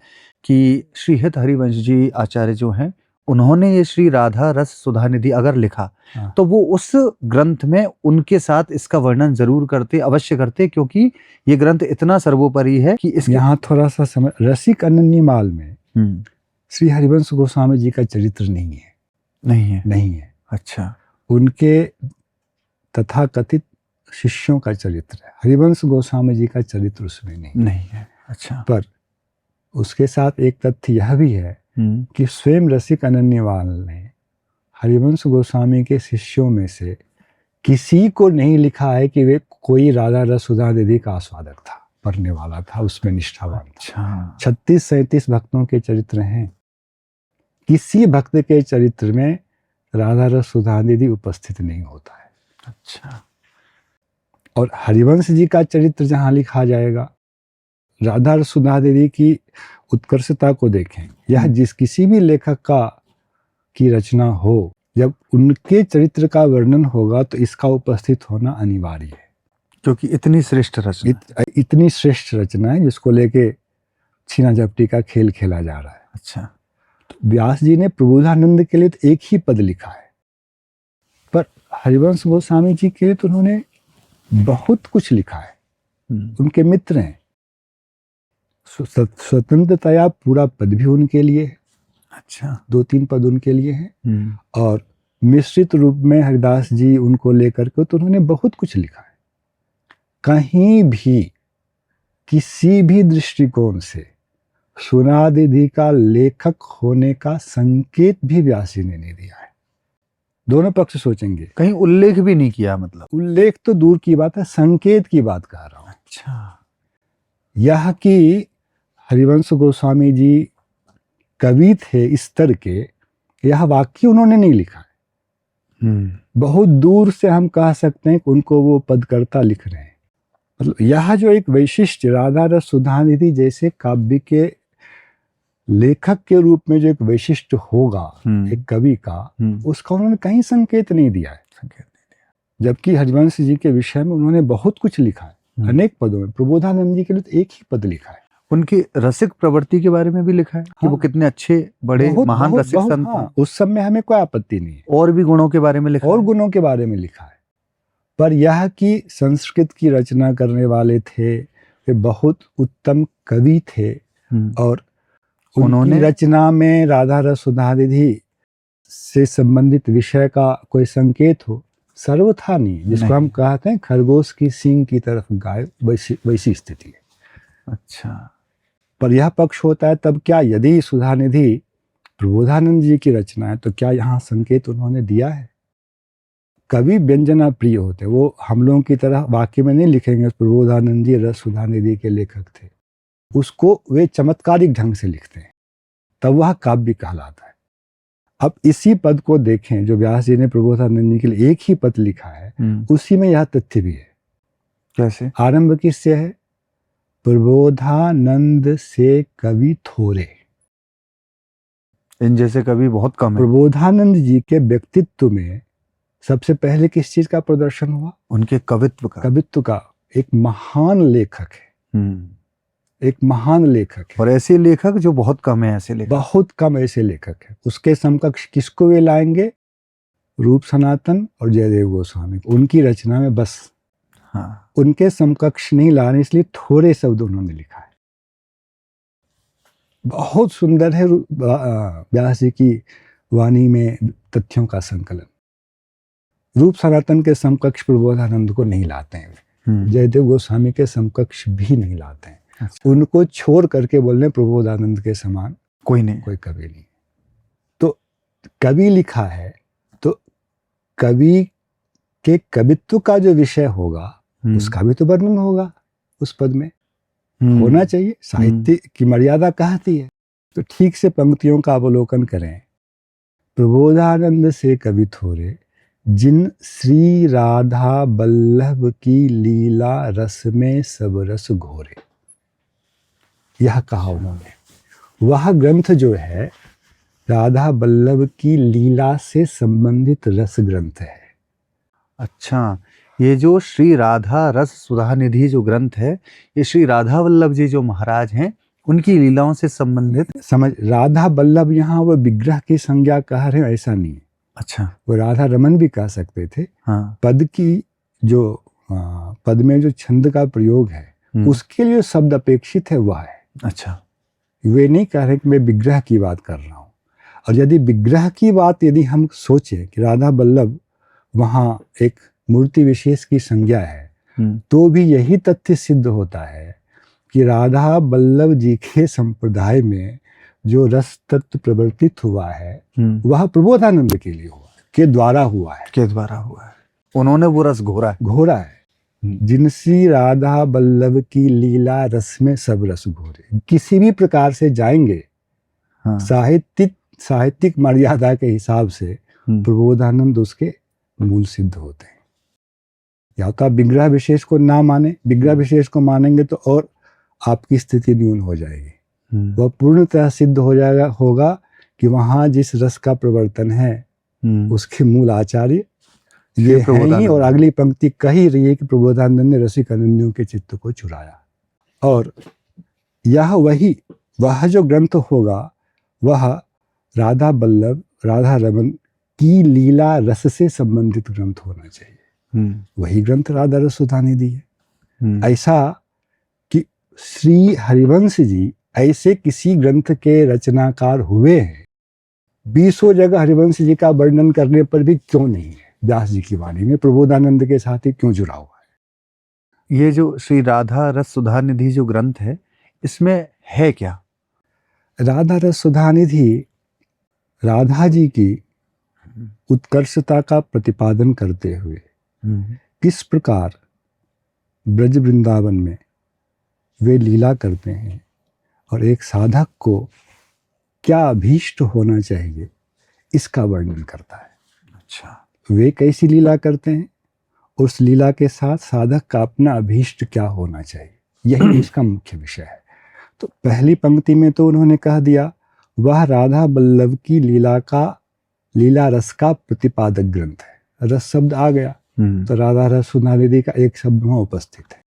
कि श्री हित हरिवंश जी आचार्य जो हैं उन्होंने ये श्री राधा रस सुधा निधि अगर लिखा हाँ। तो वो उस ग्रंथ में उनके साथ इसका वर्णन जरूर करते, अवश्य करते, क्योंकि ये ग्रंथ इतना सर्वोपरि है कि इसके यहाँ थोड़ा सा समय, रसिक अनन्यमाल में हम्म, श्री हरिवंश गोस्वामी जी का चरित्र नहीं है, नहीं है। नहीं है। अच्छा, उनके तथाकथित शिष्यों का चरित्र है, हरिवंश गोस्वामी जी का चरित्र उसमें नहीं है। अच्छा, पर उसके साथ एक तथ्य यह भी है कि स्वयं रसिक अनन्यमाल ने हरिवंश गोस्वामी के शिष्यों में से किसी को नहीं लिखा है कि वे कोई राधा रस सुधा निधि का आस्वादक था, पढ़ने वाला था, उसमें निष्ठावान था। अच्छा, 36-37 भक्तों के चरित्र हैं, किसी भक्त के चरित्र में राधा रस सुधा निधि उपस्थित नहीं होता है। अच्छा, और हरिवंश जी का चरित्र जहाँ लिखा जाएगा, राधा रस सुधा निधि की उत्कर्षता को देखें, यह जिस किसी भी लेखक की रचना हो, जब उनके चरित्र का वर्णन होगा तो इसका उपस्थित होना अनिवार्य है, क्योंकि इतनी श्रेष्ठ रचना, इतनी श्रेष्ठ रचना है जिसको लेके छीना झपटी का खेल खेला जा रहा है। अच्छा, तो व्यास जी ने प्रबोधानंद के लिए तो एक ही पद लिखा है, पर हरिवंश गोस्वामी जी के लिए तो उन्होंने बहुत कुछ लिखा है। उनके मित्र हैं, स्वतंत्रतया पूरा पद भी उनके लिए है। अच्छा, 2-3 पद उनके लिए हैं, और मिश्रित रूप में हरिदास जी उनको लेकर के तो उन्होंने बहुत कुछ लिखा है। कहीं भी किसी भी दृष्टिकोण से सुनादिधि का लेखक होने का संकेत भी व्यास जी ने नहीं दिया है। दोनों पक्ष सोचेंगे, कहीं उल्लेख भी नहीं किया, मतलब उल्लेख तो दूर की बात है, संकेत की बात कर रहा हूं। अच्छा, यह कि हरिवंश गोस्वामी जी कवि थे इस स्तर के, यह वाक्य उन्होंने नहीं लिखा है। बहुत दूर से हम कह सकते हैं कि उनको वो पदकर्ता लिख रहे हैं। मतलब यह जो एक वैशिष्ट राधा रस सुधा निधि जैसे काव्य के लेखक के रूप में जो एक वैशिष्ट होगा एक कवि का, उसका उन्होंने कहीं संकेत नहीं दिया है। जबकि हरिवंश जी के विषय में उन्होंने बहुत कुछ लिखा है, अनेक पदों में। प्रबोधानंद जी के लिए तो एक ही पद लिखा है। उनकी रसिक प्रवृत्ति के बारे में भी लिखा है कि वो कितने अच्छे बड़े महान रसिक संत हैं। उस सब में हमें कोई आपत्ति नहीं है। और भी गुणों के बारे में लिखा और गुणों के बारे में लिखा है। पर यह कि संस्कृत की रचना करने वाले थे, वे बहुत उत्तम कवि थे, और उनकी रचना में राधा रस सुधा निधि से संबंधित विषय का कोई संकेत हो, सर्वथा नहीं। जिसको हम कहते हैं खरगोश की सींग की तरफ गाय, वैसी स्थिति है। अच्छा, पर यह पक्ष होता है तब क्या, यदि सुधा निधि प्रबोधानंद जी की रचना है तो क्या यहाँ संकेत उन्होंने दिया है? कवि व्यंजना प्रिय होते, वो हम लोगों की तरह वाक्य में नहीं लिखेंगे प्रबोधानंद जी रस सुधा निधि के लेखक थे। उसको वे चमत्कारिक ढंग से लिखते हैं, तब वह काव्य कहलाता है। अब इसी पद को देखें जो व्यास जी ने प्रबोधानंद जी के लिए एक ही पद लिखा है, उसी में यह तथ्य भी है। कैसे? आरंभ किससे है? प्रबोधानंद से कवि थोरे। इन जैसे कवि बहुत कम है। प्रबोधानंद जी के व्यक्तित्व में सबसे पहले किस चीज का प्रदर्शन हुआ? उनके कवित्व का। कवित्व का। एक महान लेखक है, एक महान लेखक है। और ऐसे लेखक जो बहुत कम है, ऐसे लेखक बहुत कम ऐसे लेखक है। उसके समकक्ष किसको वे लाएंगे? रूप सनातन और जयदेव गोस्वामी। उनकी रचना में बस, हाँ, उनके समकक्ष नहीं ला रहे, इसलिए थोड़े शब्द उन्होंने लिखा है। बहुत सुंदर है व्यास जी की वाणी में तथ्यों का संकलन। रूप सनातन के समकक्ष प्रबोधानंद को नहीं लाते हैं, जयदेव गोस्वामी के समकक्ष भी नहीं लाते हैं। अच्छा। उनको छोड़ करके बोल रहे प्रबोधानंद के समान कोई नहीं, कोई कवि नहीं। तो कवि लिखा है तो कवि के कवित्व का जो विषय होगा उसका भी तो वर्णन होगा उस पद में, होना चाहिए। साहित्य की मर्यादा कहती है। तो ठीक से पंक्तियों का अवलोकन करें। प्रबोधानंद से कवि थोरे, जिन श्री राधा बल्लभ की लीला रस में सब रस घोरे। यह कहा उन्होंने। वह ग्रंथ जो है राधा बल्लभ की लीला से संबंधित रस ग्रंथ है। अच्छा, ये जो श्री राधा रस सुधा निधि जो ग्रंथ है, ये श्री राधा वल्लभ जी जो महाराज हैं उनकी लीलाओं से संबंधित। समझ, राधा वल्लभ यहाँ वो विग्रह की संज्ञा कह रहे हैं ऐसा नहीं है। अच्छा। वो राधा रमन भी कह सकते थे। हाँ। पद की जो पद में जो छंद का प्रयोग है उसके लिए शब्द अपेक्षित है वह है। अच्छा। वे नहीं कह रहे कि मैं विग्रह की बात कर रहा हूँ। और यदि विग्रह की बात यदि हम सोचें कि राधा वल्लभ वहाँ एक मूर्ति विशेष की संज्ञा है, तो भी यही तथ्य सिद्ध होता है कि राधा वल्लभ जी के संप्रदाय में जो रस तत्व प्रवर्तित हुआ है वह प्रबोधानंद के लिए हुआ है, के द्वारा हुआ है, उन्होंने वो रस घोरा है। जिनसी राधा वल्लभ की लीला रस में सब रस घोरे। किसी भी प्रकार से जाएंगे, हाँ। साहित्यिक मर्यादा के हिसाब से प्रबोधानंद उसके मूल सिद्ध होते हैं। या तो आप विग्रह विशेष को ना माने, विग्रह विशेष को मानेंगे तो और आपकी स्थिति न्यून हो जाएगी। वह पूर्णतः सिद्ध हो जाएगा होगा कि वहाँ जिस रस का प्रवर्तन है उसके मूल आचार्य ये हैं ही। और अगली पंक्ति कही रही है कि प्रबोधानंद ने रसिक अनन्यों के चित्त को चुराया। और यह वह जो ग्रंथ होगा वह राधा वल्लभ राधा रमन की लीला रस से संबंधित ग्रंथ होना चाहिए। वही ग्रंथ राधा रस सुधा निधि है। ऐसा कि श्री हरिवंश जी ऐसे किसी ग्रंथ के रचनाकार हुए हैं 20 जगह हरिवंश जी का वर्णन करने पर भी क्यों नहीं है व्यास जी की वाणी में प्रबोधानंद के साथ ही क्यों जुड़ा हुआ है। ये जो श्री राधा रस सुधा निधि जो ग्रंथ है इसमें है क्या? राधा रस सुधा निधि राधा जी की उत्कर्षता का प्रतिपादन करते हुए किस प्रकार ब्रज वृंदावन में वे लीला करते हैं और एक साधक को क्या अभीष्ट होना चाहिए इसका वर्णन करता है। अच्छा। वे कैसी लीला करते हैं, उस लीला के साथ साधक का अपना अभीष्ट क्या होना चाहिए, यही उसका मुख्य विषय है। तो पहली पंक्ति में तो उन्होंने कह दिया वह राधा वल्लभ की लीला रस का प्रतिपादक ग्रंथ है। रस शब्द आ गया तो राधा रस सुधा निधि का एक शब्द वहां उपस्थित है।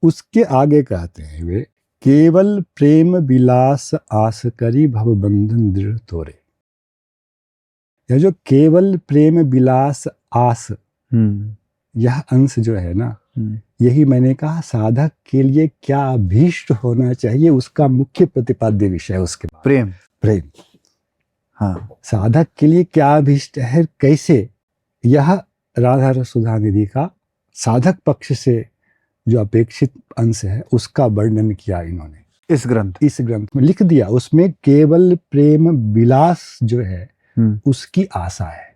उसके आगे कहते हैं वे केवल प्रेम विलास आस करी भव बंधन दृढ़ तोरे। यह जो केवल प्रेम विलास आस यह अंश जो है ना, यही मैंने कहा साधक के लिए क्या अभीष्ट होना चाहिए उसका मुख्य प्रतिपाद्य विषय है। उसके बाद प्रेम हाँ, साधक के लिए क्या अभीष्ट है, कैसे, यह राधा रस सुधा निधि का साधक पक्ष से जो अपेक्षित अंश है उसका वर्णन किया इन्होंने इस ग्रंथ में लिख दिया। उसमें केवल प्रेम विलास जो है उसकी आशा है,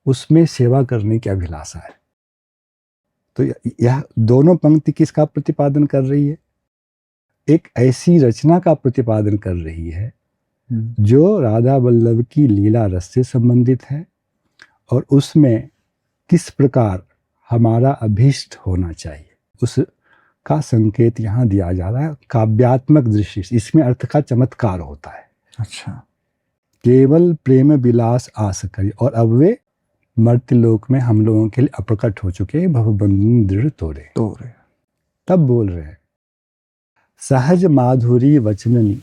उसमें सेवा करने की अभिलाषा है। तो यह दोनों पंक्ति किसका प्रतिपादन कर रही है? एक ऐसी रचना का प्रतिपादन कर रही है जो राधा वल्लभ की लीला रस से संबंधित है और उसमें किस प्रकार हमारा अभीष्ट होना चाहिए उसका संकेत यहाँ दिया जा रहा है काव्यात्मक दृष्टि से। इसमें अर्थ का चमत्कार होता है। अच्छा। केवल प्रेम विलास आस करी, और अब वे मर्त्यलोक में हम लोगों के लिए अप्रकट हो चुके हैं भवबंधन दृढ़ तोरे। तब बोल रहे हैं सहज माधुरी वचननी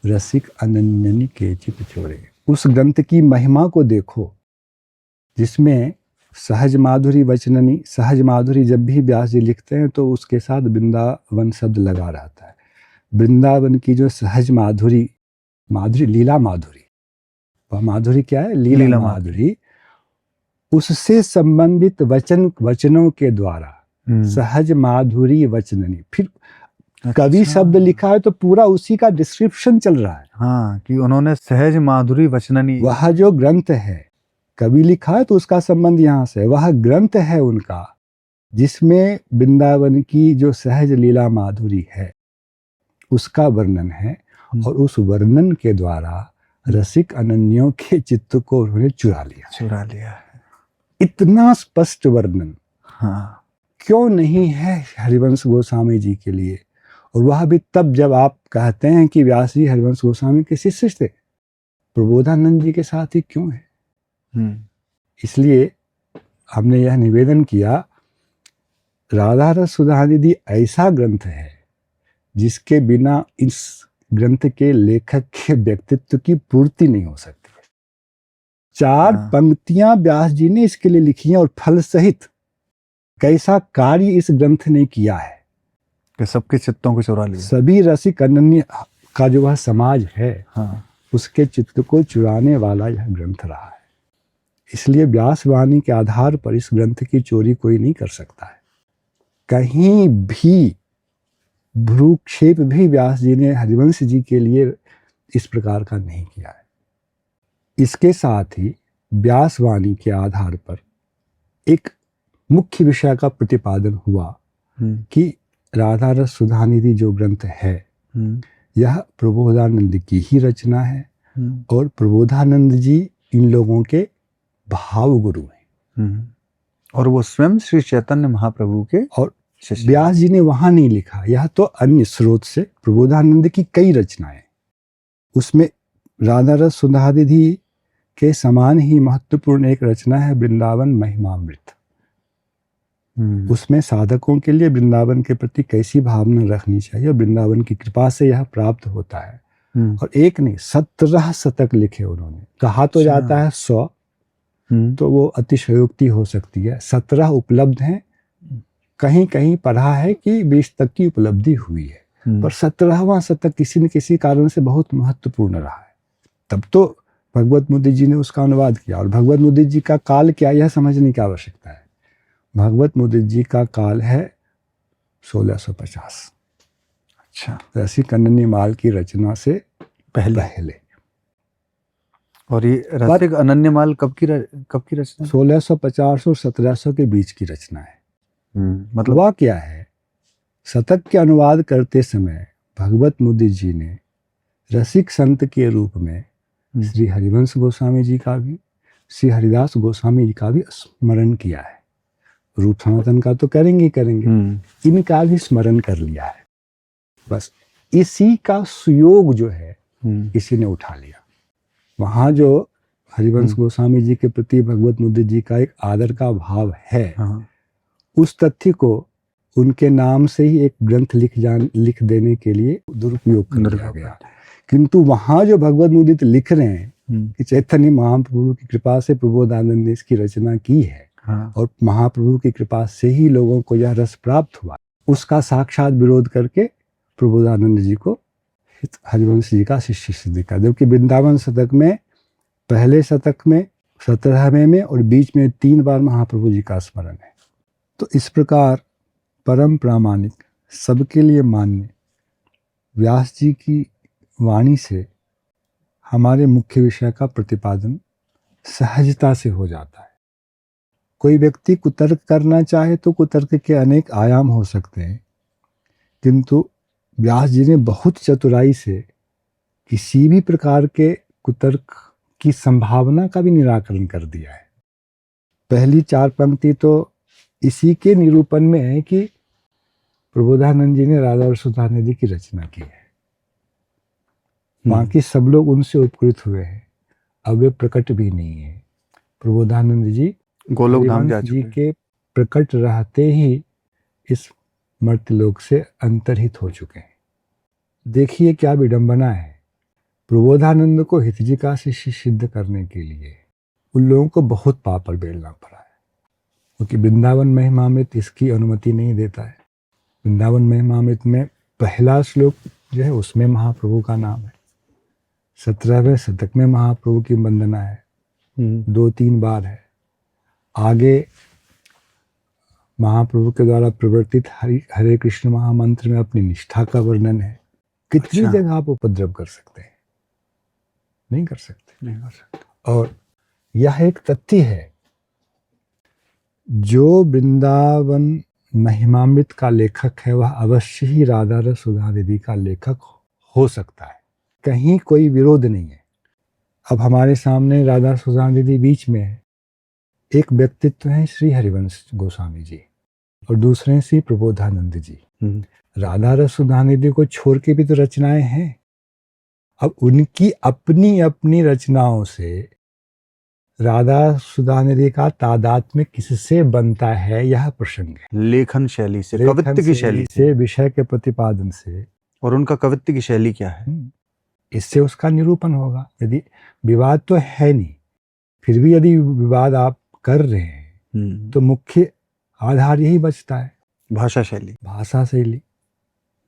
रसिक अनन्यनी के चित चोरे। उस ग्रंथ की महिमा को देखो जिसमें सहज माधुरी वचननी, सहज माधुरी जब भी व्यास जी लिखते हैं तो उसके साथ वृंदावन शब्द लगा रहता है। वृंदावन की जो सहज माधुरी लीला माधुरी, वह माधुरी क्या है? लीला माधुरी। उससे संबंधित वचनों के द्वारा सहज माधुरी वचननी। फिर कवि शब्द लिखा है तो पूरा उसी का डिस्क्रिप्शन चल रहा है। हाँ, कि उन्होंने सहज माधुरी वचननी, वह जो ग्रंथ है कवि लिखा है तो उसका संबंध यहाँ से, वह ग्रंथ है उनका जिसमें वृंदावन की जो सहज लीला माधुरी है उसका वर्णन है और उस वर्णन के द्वारा रसिक अनन्यों के चित्त को उन्होंने चुरा लिया है। इतना स्पष्ट वर्णन हाँ, क्यों नहीं है हरिवंश गोस्वामी जी के लिए? और वह भी तब जब आप कहते हैं कि व्यास जी हरिवंश गोस्वामी के शिष्य थे, प्रबोधानंद जी के साथ ही क्यों है? इसलिए हमने यह निवेदन किया, राधा रस सुधा निधि ऐसा ग्रंथ है जिसके बिना इस ग्रंथ के लेखक के व्यक्तित्व की पूर्ति नहीं हो सकती। 4 पंक्तियां व्यास जी ने इसके लिए लिखी हैं और फल सहित कैसा कार्य इस ग्रंथ ने किया है कि सबके चित्तों को चुरा लिया। सभी रसिक अनन्य का जो वह समाज है, हाँ, उसके चित्त को चुराने वाला यह ग्रंथ रहा है। इसलिए व्यास वाणी के आधार पर इस ग्रंथ की चोरी कोई नहीं कर सकता है। कहीं भी भ्रूक्षेप भी व्यास जी ने हरिवंश जी के लिए इस प्रकार का नहीं किया है। इसके साथ ही व्यास वाणी के आधार पर एक मुख्य विषय का प्रतिपादन हुआ कि राधा रस सुधा निधि जो ग्रंथ है यह प्रबोधानंद की ही रचना है और प्रबोधानंद जी इन लोगों के भाव गुरु हैं और वो स्वयं श्री चैतन्य महाप्रभु के और व्यास जी ने वहां नहीं लिखा, यह तो अन्य स्रोत से प्रबोधानंद की कई रचनाएं, उसमें राधा रस सुधा निधि के समान ही महत्वपूर्ण एक रचना है वृंदावन महिमामृत। उसमें साधकों के लिए वृंदावन के प्रति कैसी भावना रखनी चाहिए, वृंदावन की कृपा से यह प्राप्त होता है। और एक नहीं 17 शतक लिखे उन्होंने। कहा तो जाता है 100, तो वो अतिशयोक्ति हो सकती है। 17 उपलब्ध हैं, कहीं कहीं पढ़ा है कि 20 तक की उपलब्धि हुई है, पर 17वां शतक किसी न किसी कारण से बहुत महत्वपूर्ण रहा है। तब तो भगवत मुद्रित जी ने उसका अनुवाद किया, और भगवत मुद्रित जी का काल क्या यह समझने की आवश्यकता है। भगवत मुद्रित जी का काल है 1650। अच्छा, रसिक अनन्य माल की रचना से पहले। और ये रसिक अनन्य माल कब की रचना? 1650 और 1700 के बीच की रचना है। मतलब वह क्या है, शतक के अनुवाद करते समय भगवत मुद्रित जी ने रसिक संत के रूप में श्री हरिवंश गोस्वामी जी का भी, श्री हरिदास गोस्वामी जी का भी स्मरण किया है। रूप सनातन का तो करेंगे, इनका भी स्मरण कर लिया है। बस इसी का सुयोग जो है किसी ने उठा लिया। वहाँ जो हरिवंश गोस्वामी जी के प्रति भगवत मुद्रित जी का एक आदर का भाव है, उस तथ्य को उनके नाम से ही एक ग्रंथ लिख देने के लिए दुरुपयोग कर लिया गया। किंतु वहाँ जो भगवत मुद्रित लिख रहे हैं कि चैतन्य महाप्रभु की कृपा से प्रबोधानंद ने इसकी रचना की है, और महाप्रभु की कृपा से ही लोगों को यह रस प्राप्त हुआ, उसका साक्षात विरोध करके प्रबोधानंद जी को हरिवंश जी का शिष्य सिद्ध कर। जबकि वृंदावन शतक में पहले शतक में 17वें में और बीच में 3 बार महाप्रभु जी का स्मरण है। तो इस प्रकार परम प्रामाणिक, सबके लिए मान्य व्यास जी की वाणी से हमारे मुख्य विषय का प्रतिपादन सहजता से हो जाता है। कोई व्यक्ति कुतर्क करना चाहे तो कुतर्क के अनेक आयाम हो सकते हैं, किंतु व्यास जी ने बहुत चतुराई से किसी भी प्रकार के कुतर्क की संभावना का भी निराकरण कर दिया है। पहली 4 पंक्ति तो इसी के निरूपण में है कि प्रबोधानंद जी ने राधा और सुधा निधि की रचना की है। बाकी सब लोग उनसे उपकृत हुए हैं, अब वे प्रकट भी नहीं है। प्रबोधानंद जी गोलोक धाम जा चुके जी के प्रकट रहते ही इस मर्त्यलोक से अंतर्हित हो चुके हैं। देखिए क्या विडंबना है। प्रबोधानंद को हितजिका से सिद्ध करने के लिए उन लोगों को बहुत पापड़ बेलना पड़ा है, क्योंकि वृंदावन महिमामृत इसकी अनुमति नहीं देता है। वृंदावन महिमामृत में पहला श्लोक जो है उसमें महाप्रभु का नाम है, 17वें शतक में महाप्रभु की वंदना है, 2-3 बार है। आगे महाप्रभु के द्वारा प्रवर्तित हरे कृष्ण महामंत्र में अपनी निष्ठा का वर्णन है। कितनी जगह आप उपद्रव कर सकते हैं? नहीं कर सकते। और यह एक तथ्य है, जो वृंदावन महिमामृत का लेखक है वह अवश्य ही राधा रस सुधा निधि का लेखक हो सकता है, कहीं कोई विरोध नहीं है। अब हमारे सामने राधा सुधा निधि बीच में है, एक व्यक्तित्व है श्री हरिवंश गोस्वामी जी और दूसरे श्री प्रबोधानंद जी। राधा रस सुधा निधि को छोड़ के भी तो रचनाएं हैं। अब उनकी अपनी अपनी रचनाओं से राधा सुधानिधि का तादात्म्य किससे बनता है, यह प्रसंग है। लेखन शैली से, लेखन कवित्व की शैली से, विषय के प्रतिपादन से। और उनका कवित्व की शैली क्या है? इससे उसका निरूपण होगा। यदि विवाद तो है नहीं, फिर भी यदि विवाद आप कर रहे हैं तो मुख्य आधार यही बचता है, भाषा शैली। भाषा शैली।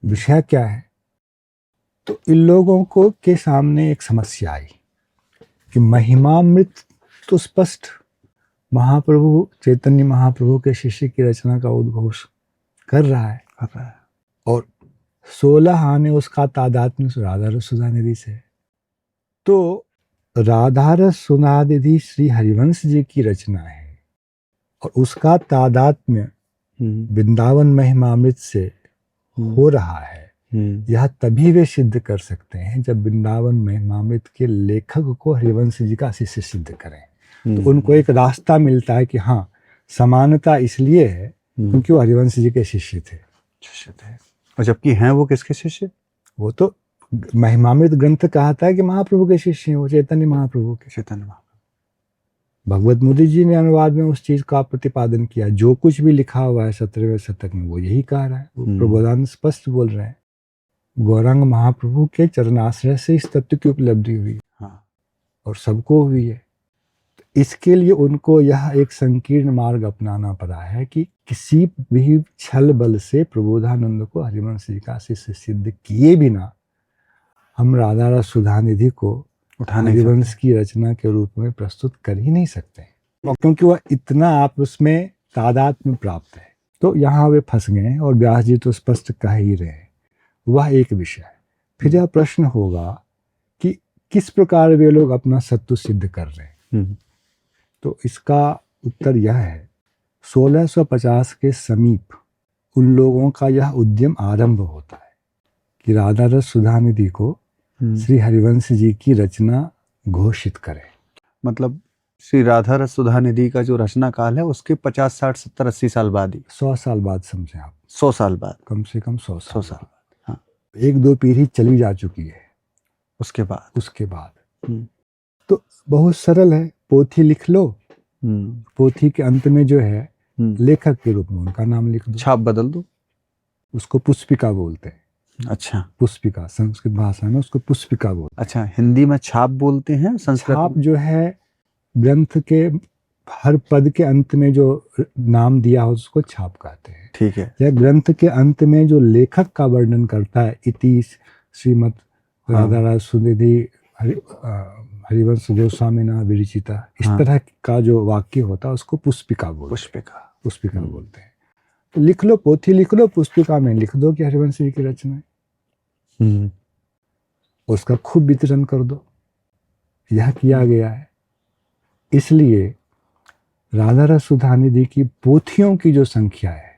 विषय क्या है? तो इन लोगों को के सामने एक समस्या आई कि महिमामृत तो स्पष्ट महाप्रभु चैतन्य महाप्रभु के शिष्य की रचना का उद्घोष कर रहा है और 16 आने उसका तादात्म्य राधा रस सुधानिधि से। तो राधा रस सुधानिधि श्री हरिवंश जी की रचना है और उसका तादात्म्य वृंदावन महिमामृत से हो रहा है। यह तभी वे सिद्ध कर सकते हैं जब वृंदावन महिमामृत के लेखक को हरिवंश जी का शिष्य सिद्ध करें। तो उनको एक रास्ता मिलता है कि हाँ, समानता इसलिए है क्योंकि वो हरिवंश जी के शिष्य थे। और जबकि हैं वो किसके शिष्य? वो तो महिमामृत ग्रंथ कहता है कि महाप्रभु के शिष्य हैं, वो चैतन्य महाप्रभु के। चैतन्य महाप्रभु। भगवत मुनि जी ने अनुवाद में उस चीज का प्रतिपादन किया। जो कुछ भी लिखा हुआ है 17वें शतक में वो यही कह रहा है। वो प्रबोधानंद स्पष्ट बोल रहे हैं, गौरांग महाप्रभु के चरणाश्रय से इस तत्व की उपलब्धि हुई। हाँ। और सबको हुई है। तो इसके लिए उनको यह एक संकीर्ण मार्ग अपनाना पड़ा है कि किसी भी छल बल से प्रबोधानंद को हरिवंश जी का शिष्य सिद्ध किए बिना हम राधा रस सुधानिधि को हरिवंश की रचना के रूप में प्रस्तुत कर ही नहीं सकते, क्योंकि वह इतना आप उसमें तादात्म्य प्राप्त है। तो यहाँ वे फंस गए और व्यास जी तो स्पष्ट कह ही रहे हैं, वह एक विषय है। फिर यह प्रश्न होगा कि किस प्रकार वे लोग अपना सत्व सिद्ध कर रहे हैं। तो इसका उत्तर यह है, 1650 के समीप उन लोगों का यह उद्यम आरंभ होता है कि राधा रस सुधानिधि को श्री हरिवंश जी की रचना घोषित करें। मतलब श्री राधा रस सुधानिधि का जो रचना काल है उसके 50, 60, 70, 80 साल बाद ही, 100 साल बाद समझे आप। 100 साल बाद, कम से कम 100 साल। हाँ, 1-2 पीढ़ी चली जा चुकी है उसके बाद। तो बहुत सरल है, पोथी लिख लो। पोथी के अंत में जो है लेखक के रूप में उनका नाम लिख दो, छाप बदल दो। उसको पुष्पिका बोलते हैं। अच्छा, पुष्पिका संस्कृत भाषा में उसको पुष्पिका बोलते हैं। अच्छा, हिंदी में छाप बोलते हैं, संस्कृत छाप जो है ग्रंथ के हर पद के अंत में जो नाम दिया हो उसको छाप कहते हैं। ठीक है। या ग्रंथ के अंत में जो लेखक का वर्णन करता है, इति श्रीमद राधा रस सुधानिधि हरिवंश गोस्वामी ना विरचिता, इस तरह का जो वाक्य होता है उसको पुष्पिका बोलते हैं। तो लिख लो, पोथी लिख लो, पुष्पिका में लिख दो कि हरिवंश जी की रचना है। उसका खूब वितरण कर दो। यह किया गया है। इसलिए राधा रस सुधानिधि की पोथियों की जो संख्या है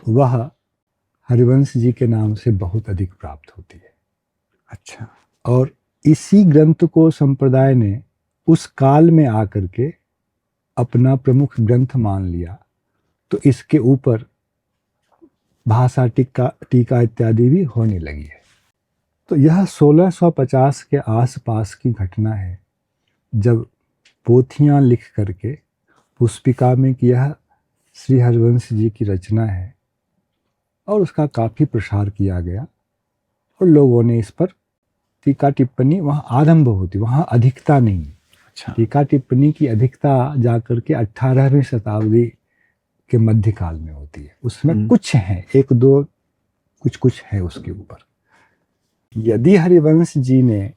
वह हरिवंश जी के नाम से बहुत अधिक प्राप्त होती है। अच्छा। और इसी ग्रंथ को संप्रदाय ने उस काल में आकर के अपना प्रमुख ग्रंथ मान लिया, तो इसके ऊपर भाषा टीका इत्यादि भी होने लगी है। तो यह 1650 के आसपास की घटना है, जब पोथियां लिख करके पुष्पिका में कि यह श्री हरिवंश जी की रचना है और उसका काफ़ी प्रसार किया गया और लोगों ने इस पर टीका टिप्पणी वहाँ आरंभ होती, वहाँ अधिकता नहीं। अच्छा। टीका टिप्पणी की अधिकता जाकर के 18वीं शताब्दी के मध्यकाल में होती है। उसमें कुछ है, 1-2 कुछ है उसके ऊपर। यदि हरिवंश जी ने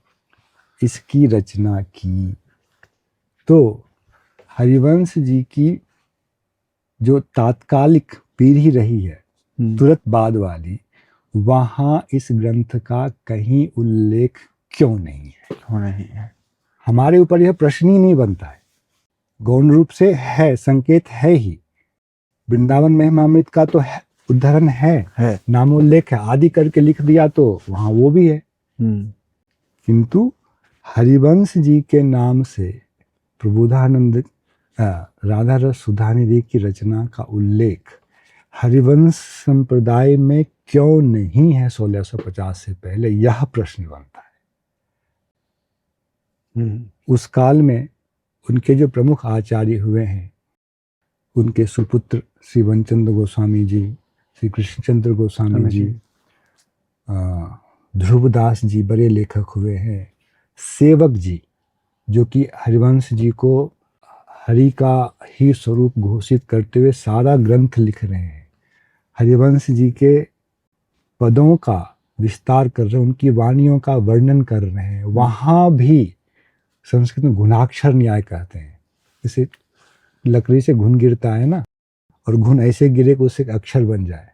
इसकी रचना की तो हरिवंश जी की जो तात्कालिक पीढ़ी रही है तुरंत बाद वाली, वहाँ इस ग्रंथ का कहीं उल्लेख क्यों नहीं है? हमारे ऊपर यह प्रश्न ही नहीं बनता है। गौण रूप से है, संकेत है ही। वृंदावन महिमामृत का तो उद्धरण है, नामोल्लेख है, आदि करके लिख दिया तो वहाँ वो भी है। किंतु हरिवंश जी के नाम से प्रबोधानंद राधा रस सुधानिधि की रचना का उल्लेख हरिवंश संप्रदाय में क्यों नहीं है 1650 से पहले, यह प्रश्न बनता है। उस काल में उनके जो प्रमुख आचार्य हुए हैं, उनके सुपुत्र श्री वनचंद्र गोस्वामी जी, श्री कृष्णचंद्र गोस्वामी जी, ध्रुवदास जी बड़े लेखक हुए हैं। सेवक जी जो कि हरिवंश जी को हरि का ही स्वरूप घोषित करते हुए सारा ग्रंथ लिख रहे हैं, हरिवंश जी के पदों का विस्तार कर रहे हैं, उनकी वाणियों का वर्णन कर रहे हैं। वहाँ भी संस्कृत में घुनाक्षर न्याय कहते हैं। जैसे लकड़ी से घुन गिरता है ना, और घुन ऐसे गिरे कि उससे एक अक्षर बन जाए,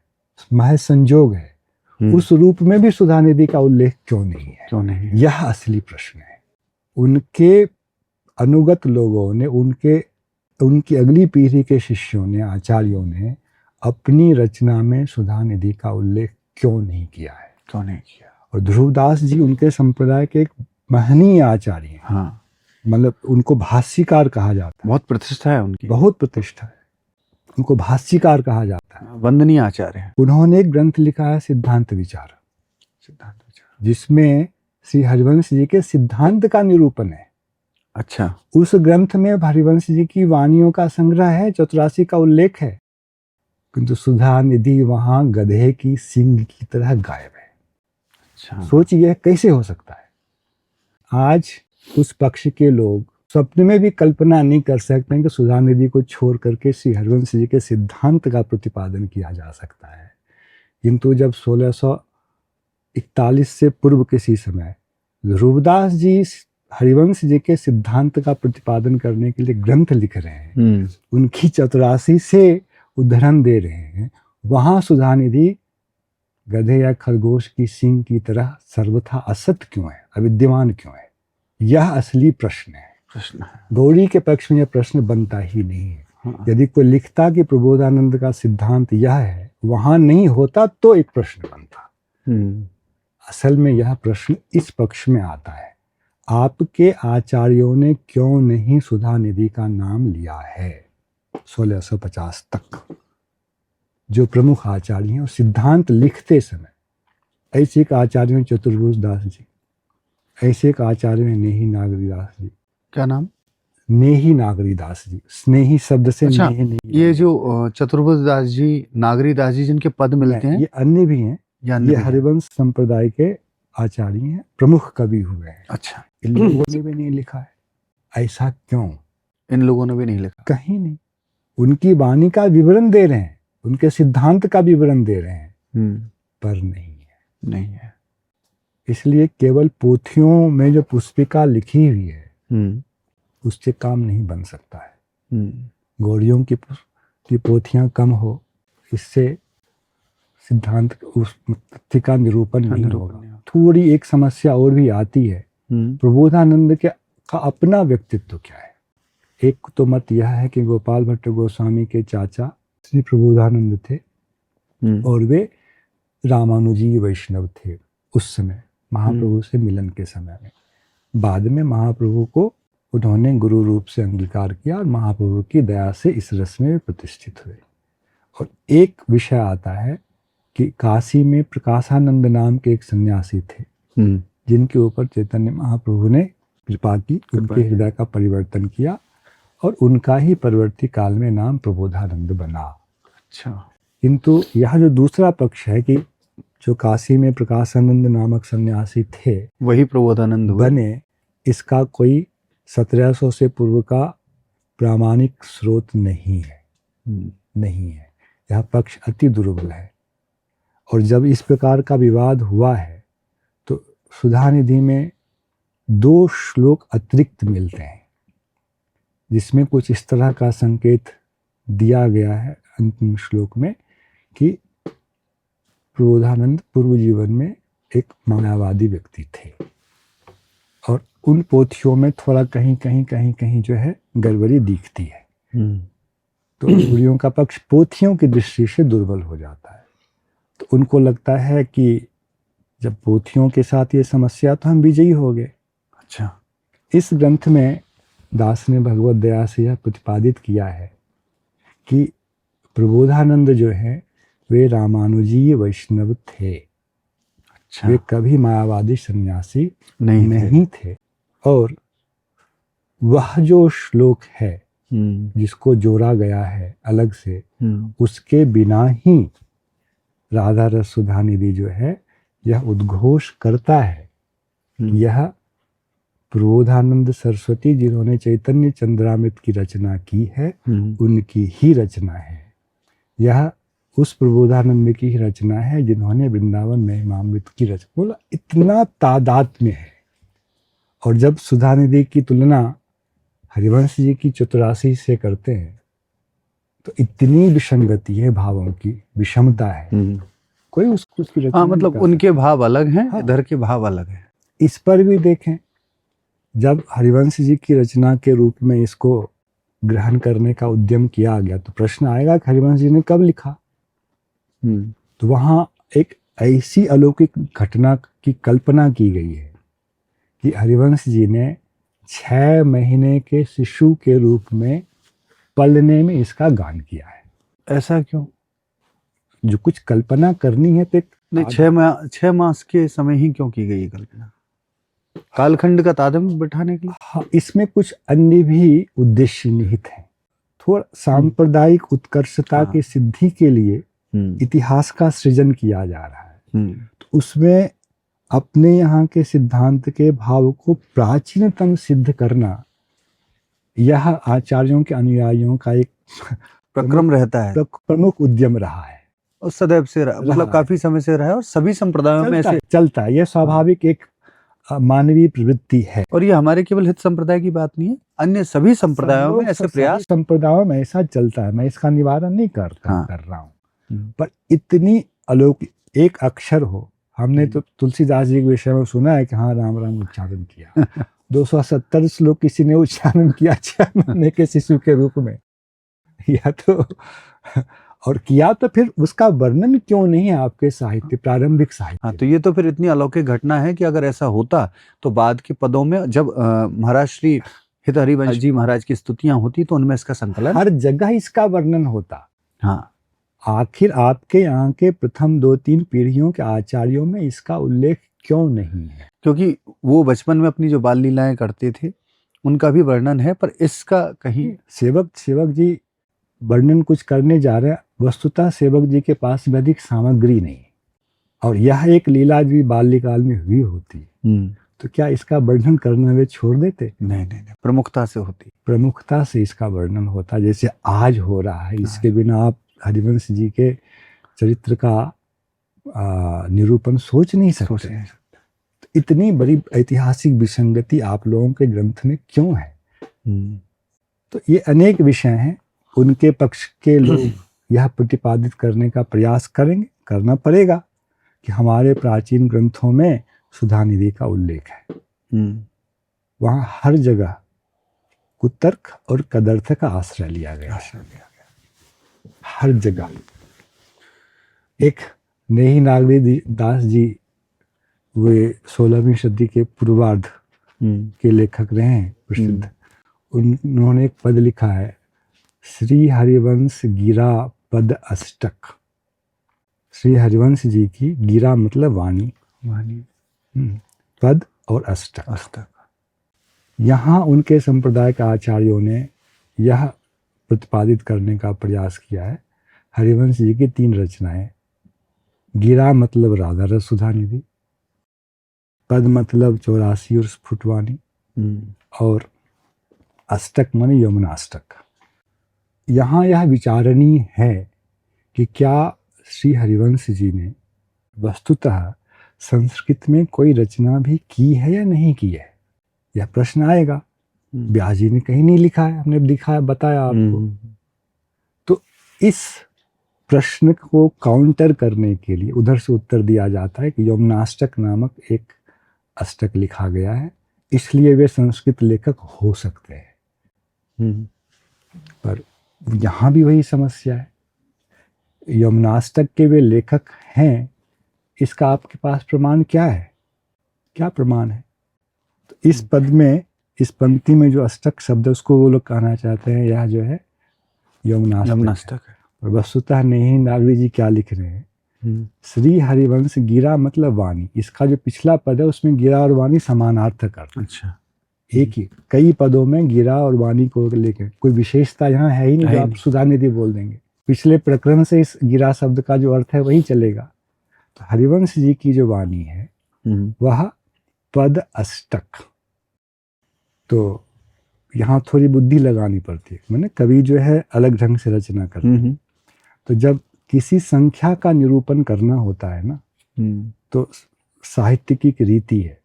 महज संजोग है। उस रूप में भी सुधानिधि का उल्लेख क्यों नहीं है? क्यों नहीं? यह असली प्रश्न है। उनके अनुगत लोगों ने, उनकी अगली पीढ़ी के शिष्यों ने, आचार्यों ने अपनी रचना में सुधानिधि का उल्लेख क्यों नहीं किया है? क्यों नहीं किया? और ध्रुवदास जी उनके संप्रदाय के एक महनीय आचार्य हैं। हाँ, मतलब उनको भाष्यकार कहा जाता है। बहुत प्रतिष्ठा है उनकी, बहुत प्रतिष्ठा है, उनको भाष्यकार कहा जाता है। वंदनीय आचार्य हैं। उन्होंने एक ग्रंथ लिखा है सिद्धांत विचार, जिसमें श्री हरिवंश जी के सिद्धांत का निरूपण है। अच्छा, उस ग्रंथ में हरिवंश जी की वाणियों का संग्रह है, चतुरासी का उल्लेख है, किंतु सुधानिधि वहां गधे की सींग की तरह गायब है। अच्छा, सोचिए कैसे हो सकता है? आज उस पक्ष के लोग स्वप्न में भी कल्पना नहीं कर सकते हैं कि सुधानिधि को छोड़ करके श्री हरिवंश जी के सिद्धांत का प्रतिपादन किया जा सकता है। किंतु जब 1641 से पूर्व किसी समय ध्रुवदास जी हरिवंश जी के सिद्धांत का प्रतिपादन करने के लिए ग्रंथ लिख रहे हैं, उनकी चतुरासी से उद्धरण दे रहे हैं, वहां सुधानिधि गधे या खरगोश की सींग की तरह सर्वथा असत क्यों है, अविद्यमान क्यों है? यह असली प्रश्न है। गौड़ी के पक्ष में यह प्रश्न बनता ही नहीं है। हाँ। यदि कोई लिखता कि प्रबोधानंद का सिद्धांत यह है, वहां नहीं होता तो एक प्रश्न बनता। असल में यह प्रश्न इस पक्ष में आता है, आपके आचार्यों ने क्यों नहीं सुधानिधि का नाम लिया है? 1650 तक जो प्रमुख आचार्य हैं, सिद्धांत लिखते समय ऐसे एक आचार्य हैं चतुर्भुज दास जी, ऐसे एक आचार्य हैं नेही नागरीदास जी। क्या नाम? नेही नागरीदास जी, स्नेही शब्द से अच्छा, नेही। ये जो चतुर्भुज दास जी, नागरीदास जी जिनके पद मिलते हैं, ये अन्य भी हैं, ये हरिवंश संप्रदाय के आचार्य हैं, प्रमुख कवि हुए हैं। अच्छा, इन लोगों ने भी नहीं लिखा है। ऐसा क्यों? इन लोगों ने भी नहीं लिखा, कहीं नहीं। उनकी वाणी का विवरण दे रहे हैं, उनके सिद्धांत का विवरण दे रहे हैं, पर नहीं है। इसलिए केवल पोथियों में जो पुष्पिका लिखी हुई है, उससे काम नहीं बन सकता है। गौड़ियों की पोथियां कम हो, इससे सिद्धांत उस तथ्य का निरूपण नहीं होगा। थोड़ी एक समस्या और भी आती है, प्रबोधानंद का अपना व्यक्तित्व क्या है? एक तो मत यह है कि गोपाल भट्ट गोस्वामी के चाचा श्री प्रबोधानंद थे, और वे रामानुजी वैष्णव थे उस समय, महाप्रभु से मिलन के समय में। बाद में महाप्रभु को उन्होंने गुरु रूप से अंगीकार किया और महाप्रभु की दया से इस रस में प्रतिष्ठित हुए। और एक विषय आता है कि काशी में प्रकाशानंद नाम के एक सन्यासी थे, जिनके ऊपर चैतन्य महाप्रभु ने कृपा की, उनके हृदय का परिवर्तन किया, और उनका ही परवर्ती काल में नाम प्रबोधानंद बना। अच्छा, किंतु यह जो दूसरा पक्ष है कि जो काशी में प्रकाशानंद नामक सन्यासी थे वही प्रबोधानंद बने, इसका कोई 1700 से पूर्व का प्रामाणिक स्रोत नहीं है। नहीं है, यह पक्ष अति दुर्बल है। और जब इस प्रकार का विवाद हुआ है तो सुधानिधि में 2 श्लोक अतिरिक्त मिलते हैं, जिसमें कुछ इस तरह का संकेत दिया गया है अंतिम श्लोक में कि प्रबोधानंद पूर्व जीवन में एक मायावादी व्यक्ति थे, और उन पोथियों में थोड़ा कहीं जो है गड़बड़ी दिखती है। तो गौड़ियों का पक्ष पोथियों की दृष्टि से दुर्बल हो जाता है। तो उनको लगता है कि जब पोथियों के साथ ये समस्या, तो हम विजयी हो गए। अच्छा, इस ग्रंथ में दास ने भगवत दया से यह प्रतिपादित किया है कि प्रबोधानंद जो है वे रामानुजीय वैष्णव थे। वे कभी मायावादी सन्यासी नहीं थे। और वह जो श्लोक है जिसको जोड़ा गया है अलग से, उसके बिना ही राधा रस सुधा निधि जो है यह उद्घोष करता है, यह प्रबोधानंद सरस्वती जिन्होंने चैतन्य चंद्रामृत की रचना की है उनकी ही रचना है। यह उस प्रबोधानंद की ही रचना है जिन्होंने वृंदावन में महिमामृत की रचना। बोला इतना तादाद में है। और जब सुधा निधि की तुलना हरिवंश जी की चतुरासी से करते हैं तो इतनी विसंगति है, भावों की विषमता है, कोई उसकी रचना। हाँ, मतलब उनके भाव अलग हैं, हाँ, इधर के भाव अलग हैं। इस पर भी देखें, जब हरिवंश जी की रचना के रूप में इसको ग्रहण करने का उद्यम किया गया तो प्रश्न आएगा कि हरिवंश जी ने कब लिखा। तो वहाँ एक ऐसी अलौकिक घटना की कल्पना की गई है कि हरिवंश जी ने 6 महीने के शिशु के रूप में पलने में इसका गान किया है। ऐसा क्यों? जो कुछ कल्पना करनी है तो नहीं, 6 मास के समय ही क्यों की गई कल्पना? कालखंड का तारतम्य बिठाने के लिए? हाँ, इसमें कुछ अन्य भी उद्देश्य निहित हैं। थोड़ा सांप्रदायिक उत्कर्षता की सिद्धि के लिए इतिहास का सृजन किया जा रहा है। तो उसमें अपने यहाँ के सिद्धांत के भाव को प्राचीनतम सिद्ध करना यह आचार्यों के अनुयायियों का एक प्रक्रम रहता है, प्रमुख उद्यम रहा है। और सदैव से मतलब काफी समय से रहा है और सभी संप्रदायों में ऐसे चलता है। यह स्वाभाविक एक मानवीय प्रवृत्ति है। और ये हमारे केवल हित संप्रदाय की बात नहीं है, अन्य सभी संप्रदायों में ऐसे प्रयास, संप्रदायों में ऐसा चलता है। मैं इसका निवारण नहीं कर रहा हूँ, पर इतनी अलौकिक एक अक्षर हो। हमने तो तुलसीदास जी के विषय में सुना है कि हाँ राम राम उच्चारण किया। 270 श्लोक किसी ने उच्चारण किया 6 महीने के शिशु के रूप में, या तो और किया तो फिर उसका वर्णन क्यों नहीं है आपके साहित्य, प्रारंभिक साहित्य? हाँ, तो ये तो फिर इतनी अलौकिक घटना है कि अगर ऐसा होता तो बाद के पदों में जब महाराज श्री हित हरिवंश जी महाराज की स्तुतियां होती तो उनमें इसका संकलन, हर जगह इसका वर्णन होता। हाँ, आखिर आपके यहाँ के प्रथम 2-3 पीढ़ियों के आचार्यों में इसका उल्लेख क्यों नहीं है? क्योंकि वो बचपन में अपनी जो बाल लीलाएं करते थे उनका भी वर्णन है, पर इसका कहीं सेवक जी वर्णन कुछ करने जा रहे हैं। वस्तुतः सेवक जी के पास में अधिक सामग्री नहीं, और यह एक लीला भी बाल्यकाल में हुई होती तो क्या इसका वर्णन करना वे छोड़ देते? नहीं, प्रमुखता से होती, प्रमुखता से इसका वर्णन होता, जैसे आज हो रहा है। इसके बिना आप हरिवंश जी के चरित्र का निरूपण सोच नहीं सकते। तो इतनी बड़ी ऐतिहासिक विसंगति आप लोगों के ग्रंथ में क्यों है? तो ये अनेक विषय हैं। उनके पक्ष के लोग यह प्रतिपादित करने का प्रयास करेंगे, करना पड़ेगा कि हमारे प्राचीन ग्रंथों में सुधा निधि का उल्लेख है। वहाँ हर जगह कुतर्क और कदर्थ का आश्रय लिया गया। हर जगह। एक नेही नागरी दास जी, वे 16वीं सदी के पूर्वार्ध के लेखक रहे हैं प्रसिद्ध। उन्होंने एक पद लिखा है, श्री हरिवंश गिरा पद अष्टक। श्री हरिवंश जी की गिरा मतलब वाणी, पद और अष्टक। यहाँ उनके संप्रदाय के आचार्यों ने यह प्रतिपादित करने का प्रयास किया है। हरिवंश जी की 3 रचनाएं, गिरा मतलब राधा रस सुधा निधि, पद मतलब 84 और स्फुटवाणी, और अष्टक मन यमुनाष्टक। यहाँ यह विचारणीय है कि क्या श्री हरिवंश जी ने वस्तुतः संस्कृत में कोई रचना भी की है या नहीं की है। यह प्रश्न आएगा। व्यास जी ने कहीं नहीं लिखा है, हमने दिखाया, बताया आपको। तो इस प्रश्न को काउंटर करने के लिए उधर से उत्तर दिया जाता है कि यमुनाष्टक नामक एक अष्टक लिखा गया है, इसलिए वे संस्कृत लेखक हो सकते हैं। पर यहाँ भी वही समस्या है। यमुनाष्टक के वे लेखक हैं, इसका आपके पास प्रमाण क्या है? क्या प्रमाण है? तो इस पद में, इस पंक्ति में जो अष्टक शब्द है उसको वो लोग कहना चाहते हैं यह जो है यमुनाष्टक है। और वस्तुतः नेही नागरी जी क्या लिख रहे हैं, श्री हरिवंश गिरा मतलब वाणी। इसका जो पिछला पद है उसमें गिरा और वाणी समानार्थक अर्थ। अच्छा, एक ही कई पदों में गिरा और वाणी को लेकर कोई विशेषता यहाँ है ही नहीं है जो ही आप नहीं। सुधानिधि बोल देंगे। पिछले प्रकरण से इस गिरा शब्द का जो अर्थ है वही चलेगा। तो हरिवंश जी की जो वाणी है वह पद अष्टक। तो यहाँ थोड़ी बुद्धि लगानी पड़ती है, मैंने कवि जो है अलग ढंग से रचना करते हैं। तो जब किसी संख्या का निरूपण करना होता है ना, तो साहित्य की एक रीति है,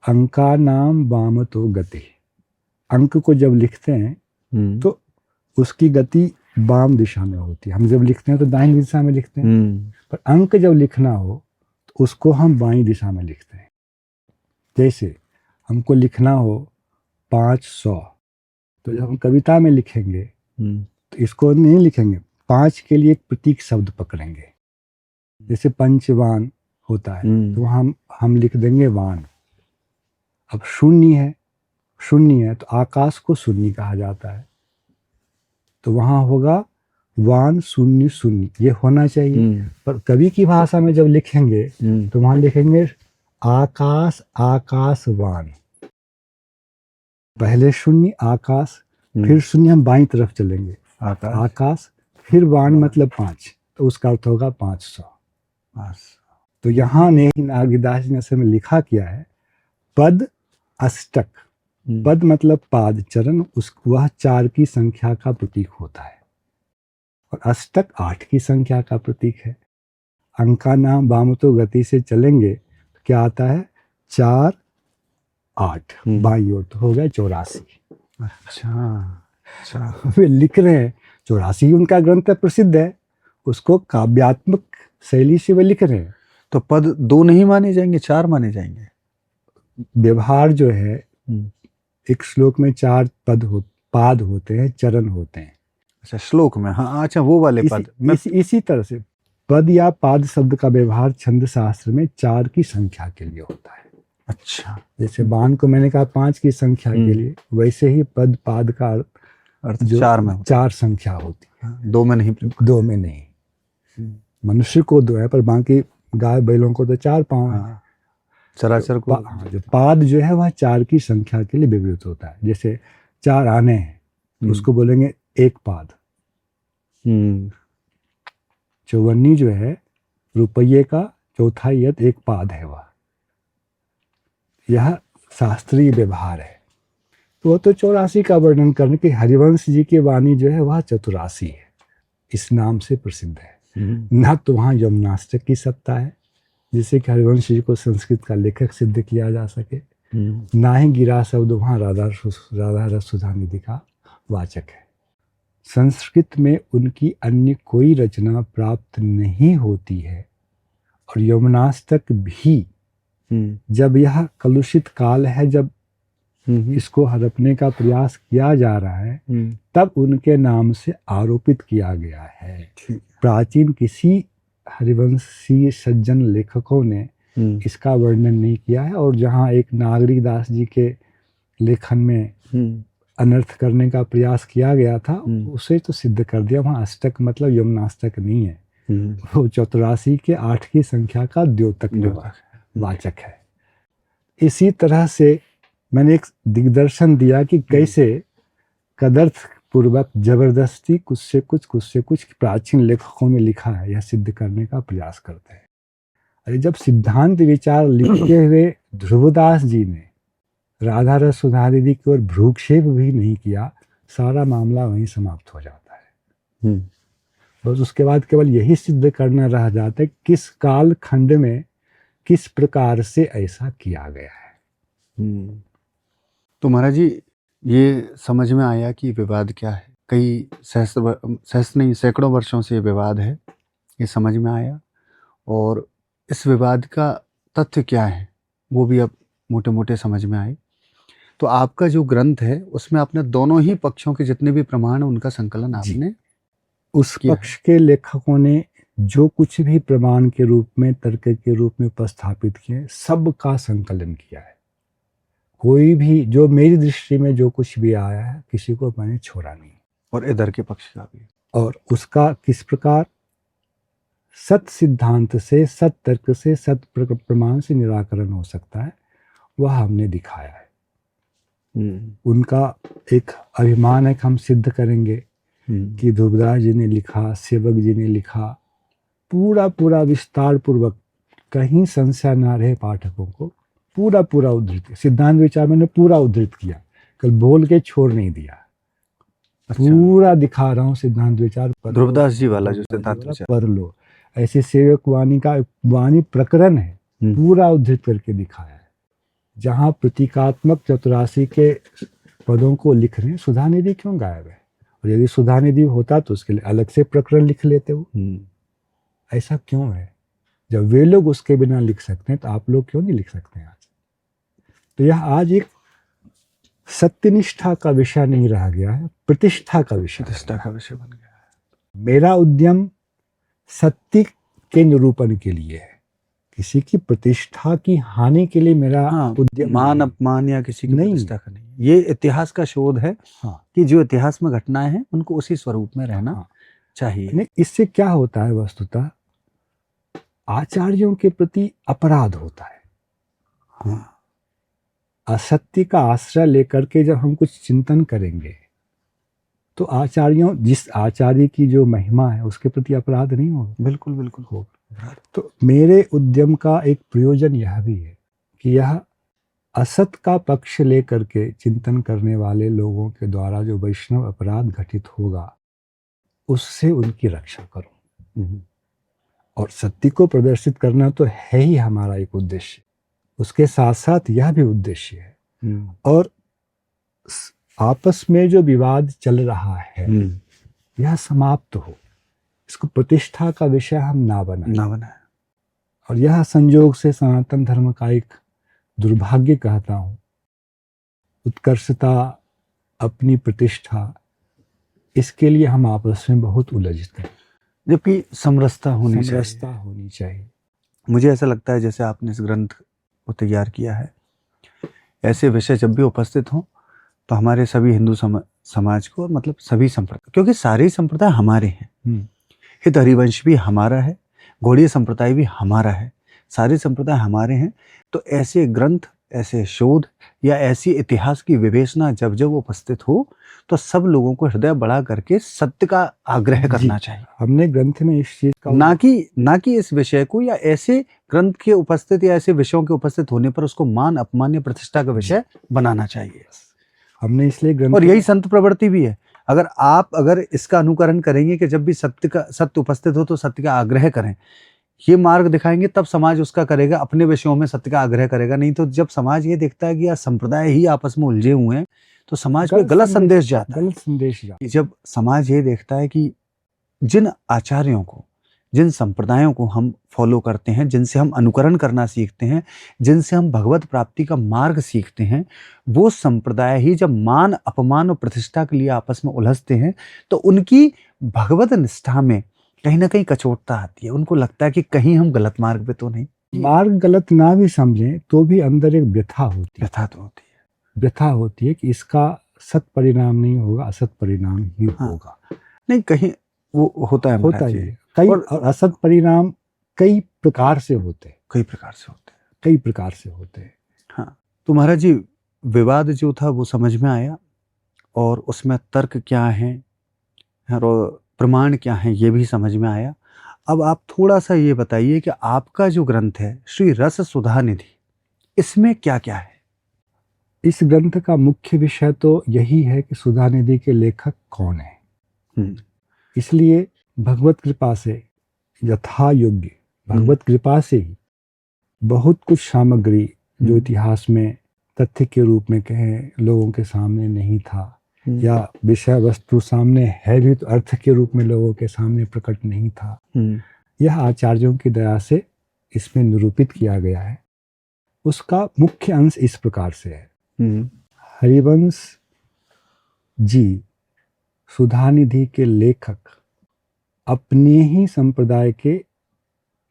अंका नाम वाम तो गति। अंक को जब लिखते हैं तो उसकी गति वाम दिशा में होती है। हम जब लिखते हैं तो दाहिनी दिशा में लिखते हैं, पर अंक जब लिखना हो तो उसको हम बाईं दिशा में लिखते हैं। जैसे हमको लिखना हो 500, तो जब हम कविता में लिखेंगे तो इसको नहीं लिखेंगे, 5 के लिए एक प्रतीक शब्द पकड़ेंगे। जैसे पंचवान होता है तो हम लिख देंगे वान। अब शून्य है तो आकाश को शून्य कहा जाता है, तो वहां होगा वान शून्य शून्य, ये होना चाहिए। पर कवि की भाषा में जब लिखेंगे तो वहां लिखेंगे आकाश आकाशवान। पहले शून्य आकाश, फिर शून्य, हम बाईं तरफ चलेंगे, आकाश फिर वान मतलब 5, तो उसका अर्थ होगा 500। तो यहाँ ने नागदास जी ने असल में लिखा किया है पद अष्टक। पद मतलब पाद चरण, वह 4 की संख्या का प्रतीक होता है, और अष्टक 8 की संख्या का प्रतीक है। अंका नाम वाम तो गति से चलेंगे तो क्या आता है 4 8, बाईं ओर तो हो गया 84। अच्छा वे लिख रहे हैं 84 उनका ग्रंथ प्रसिद्ध है, उसको काव्यात्मक शैली से वे लिख रहे हैं। तो पद 2 नहीं माने जाएंगे, 4 माने जाएंगे। व्यवहार जो है एक श्लोक में 4 पाद होते हैं, चरण होते हैं। अच्छा श्लोक में, हाँ अच्छा वो वाले पद। इसी तरह से पद या पाद शब्द का व्यवहार छंद शास्त्र में 4 की संख्या के लिए होता है। अच्छा, जैसे बाण को मैंने कहा 5 की संख्या के लिए, वैसे ही पद पाद का अर्थ 4 में होता 4 संख्या होती है, 2 में नहीं। 2 में नहीं। मनुष्य को 2 है, पर बाकी गाय बैलों को तो 4 पांव है। चराचर को जो पाद जो है वह 4 की संख्या के लिए व्यवहृत होता है। जैसे 4 आने हैं तो उसको बोलेंगे 1 पाद। चौवन्नी जो है रुपये का चौथाई 1 पाद है, वह यह शास्त्रीय व्यवहार है। तो वो तो 84 का वर्णन करने के हरिवंश जी की वाणी जो है वह चतुरासी है, इस नाम से प्रसिद्ध है। ना तो वहाँ यमुनाष्टक की सत्ता है जिसे कि हरिवंश जी को संस्कृत का लेखक सिद्ध किया जा सके, ना ही गिरा शब्द वहाँ राधा रस सुधानिधि का वाचक है। संस्कृत में उनकी अन्य कोई रचना प्राप्त नहीं होती है, और यमुनाष्टक भी जब यह कलुषित काल है, जब इसको हड़पने का प्रयास किया जा रहा है, तब उनके नाम से आरोपित किया गया है। प्राचीन किसी हरिवंशीय सज्जन लेखकों ने इसका वर्णन नहीं किया है, और जहाँ एक नागरिक दास जी के लेखन में अनर्थ करने का प्रयास किया गया था, उसे तो सिद्ध कर दिया। वहाँ अष्टक मतलब यमुनाष्टक नहीं है, वो 84 के 8 की संख्या का द्योतक वाचक है। इसी तरह से मैंने एक दिग्दर्शन दिया कि कैसे कदर्थ पूर्वक जबरदस्ती कुछ से कुछ प्राचीन लेखकों ने लिखा है, यह सिद्ध करने का प्रयास करते हैं। अरे जब सिद्धांत विचार लिखते हुए ध्रुवदास जी ने राधा रस सुधानिधि की ओर भ्रूक्षेप भी नहीं किया, सारा मामला वहीं समाप्त हो जाता है। बस उसके बाद केवल यही सिद्ध करना रह जाता है किस काल खंड में किस प्रकार से ऐसा किया गया है। तो महाराज जी ये समझ में आया कि विवाद क्या है। कई सहस्त्र नहीं सैकड़ों वर्षों से ये विवाद है, ये समझ में आया। और इस विवाद का तथ्य क्या है वो भी अब मोटे मोटे समझ में आए। तो आपका जो ग्रंथ है उसमें आपने दोनों ही पक्षों के जितने भी प्रमाण उनका संकलन आपने उस पक्ष के लेखकों ने जो कुछ भी प्रमाण के रूप में तर्क के रूप में उपस्थापित किए, सबका संकलन किया है। कोई भी जो मेरी दृष्टि में जो कुछ भी आया है किसी को मैंने छोड़ा नहीं, और इधर के पक्ष का भी। और उसका किस प्रकार सत सिद्धांत से, सत तर्क से, सत प्रमाण से निराकरण हो सकता है वह हमने दिखाया है। उनका एक अभिमान है कि हम सिद्ध करेंगे कि ध्रुवदास जी ने लिखा, सेवक जी ने लिखा, पूरा पूरा विस्तार पूर्वक, कहीं संशय ना रहे पाठकों को, पूरा पूरा उद्धृत, सिद्धांत विचार मैंने पूरा उद्धृत किया, कल बोल के छोड़ नहीं दिया। अच्छा। पूरा दिखा रहा हूँ सिद्धांत विचार, ध्रुवदास जी वाला जो सिद्धांत विचार पढ़ लो। ऐसे सेवक वाणी का वाणी प्रकरण है, पूरा उद्धृत करके दिखाया है। जहाँ प्रतीकात्मक चतुरासी के पदों को लिख रहे हैं, सुधा निधि क्यों गायब है? और यदि सुधा निधि होता तो उसके लिए अलग से प्रकरण लिख लेते हो। ऐसा क्यों है? जब वे लोग उसके बिना लिख सकते हैं तो आप लोग क्यों नहीं लिख सकते हैं आज? तो यह आज एक सत्यनिष्ठा का विषय नहीं रह गया है, प्रतिष्ठा का विषय बन गया है। मेरा उद्यम सत्य के निरूपण के लिए है, किसी की प्रतिष्ठा की हानि के लिए मेरा उद्यम मान अपमान या किसी की प्रतिष्ठा का नहीं। ये इतिहास का शोध है कि जो इतिहास में घटनाएं हैं उनको उसी स्वरूप में रहना चाहिए। इससे क्या होता है, वस्तुतः आचार्यों के प्रति अपराध होता है। असत्य का आश्रय लेकर के जब हम कुछ चिंतन करेंगे तो आचार्यों, जिस आचार्य की जो महिमा है उसके प्रति अपराध नहीं होगा। बिल्कुल बिल्कुल होगा। तो मेरे उद्यम का एक प्रयोजन यह भी है कि यह असत का पक्ष लेकर के चिंतन करने वाले लोगों के द्वारा जो वैष्णव अपराध घटित होगा उससे उनकी रक्षा करूं। और सत्य को प्रदर्शित करना तो है ही हमारा एक उद्देश्य, उसके साथ साथ यह भी उद्देश्य है। और आपस में जो विवाद चल रहा है यह समाप्त हो, इसको प्रतिष्ठा का विषय हम ना बनाएं। और यह संयोग से सनातन धर्म का एक दुर्भाग्य कहता हूँ। उत्कर्षता, अपनी प्रतिष्ठा, इसके लिए हम आपस में बहुत उलझते हैं, जबकि समरसता होनी चाहिए। मुझे ऐसा लगता है जैसे आपने इस ग्रंथ को तैयार किया है, ऐसे विषय जब भी उपस्थित हों तो हमारे सभी हिंदू समाज को, मतलब सभी संप्रदाय, क्योंकि सारे संप्रदाय हमारे हैं, हित हरिवंश भी हमारा है, गौड़ीय संप्रदाय भी हमारा है, सारे संप्रदाय हमारे हैं। तो ऐसे ग्रंथ, ऐसे शोध या ऐसी इतिहास की विवेचना जब जब उपस्थित हो तो सब लोगों को हृदय बढ़ा करके सत्य का आग्रह करना चाहिए। हमने ग्रंथ में इस चीज का ना कि इस विषय को या ऐसे ग्रंथ के उपस्थित या ऐसे विषयों के उपस्थित होने पर उसको मान अपमान या प्रतिष्ठा का विषय बनाना चाहिए। हमने इसलिए ग्रंथ, और यही संत प्रवृत्ति भी है। अगर इसका अनुकरण करेंगे कि जब भी सत्य उपस्थित हो तो सत्य का आग्रह करें, ये मार्ग दिखाएंगे, तब समाज उसका करेगा, अपने विषयों में सत्य का आग्रह करेगा। नहीं तो जब समाज ये देखता है कि यार संप्रदाय ही आपस में उलझे हुए हैं तो समाज को गलत संदेश जाता है। जब समाज ये देखता है कि जिन आचार्यों को, जिन संप्रदायों को हम फॉलो करते हैं, जिनसे हम अनुकरण करना सीखते हैं, जिनसे हम भगवत प्राप्ति का मार्ग सीखते हैं, वो संप्रदाय ही जब मान अपमान और प्रतिष्ठा के लिए आपस में उलझते हैं तो उनकी भगवत निष्ठा में कहीं ना कहीं कचोटता आती है। उनको लगता है कि कहीं हम गलत मार्ग पे तो नहीं। मार्ग गलत ना भी समझें तो भी अंदर एक व्यथा होती है। व्यथा होती है कि इसका सत परिणाम नहीं होगा, असत परिणाम ही होगा। नहीं, कहीं वो होता है कई, और असत परिणाम कई प्रकार से होते हैं। हाँ, तो महाराज जी, विवाद जो था वो समझ में आया और उसमें तर्क क्या है और प्रमाण क्या है ये भी समझ में आया। अब आप थोड़ा सा ये बताइए कि आपका जो ग्रंथ है श्री रस सुधा निधि, इसमें क्या क्या है? इस ग्रंथ का मुख्य विषय तो यही है कि सुधा निधि के लेखक कौन है। इसलिए भगवत कृपा से, यथा योग्य भगवत कृपा से ही बहुत कुछ सामग्री जो इतिहास में तथ्य के रूप में कहें लोगों के सामने नहीं था, या विषय वस्तु सामने है भी तो अर्थ के रूप में लोगों के सामने प्रकट नहीं था, यह आचार्यों की दया से इसमें निरूपित किया गया है। उसका मुख्य अंश इस प्रकार से है। हरिवंश जी सुधा निधि के लेखक अपने ही संप्रदाय के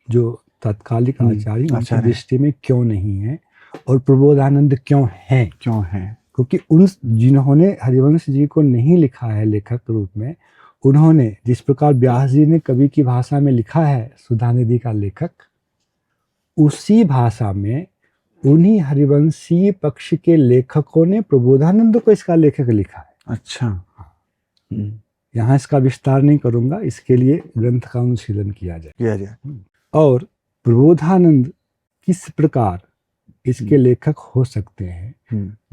जो तत्कालिक आचार्य उनकी दृष्टि में क्यों नहीं है, और प्रबोधानंद क्यों हैं? क्योंकि उन जिन्होंने हरिवंश जी को नहीं लिखा है लेखक रूप में, उन्होंने जिस प्रकार व्यास जी ने कवि की भाषा में लिखा है सुधा निधि का लेखक, उसी भाषा में उन्हीं हरिवंशीय पक्ष के लेखकों ने प्रबोधानंद को इसका लेखक लिखा है। अच्छा। हम्म, यहाँ इसका विस्तार नहीं करूंगा, इसके लिए ग्रंथ का अनुशीलन किया जाए। किया जाए। और प्रबोधानंद किस प्रकार इसके लेखक हो सकते हैं,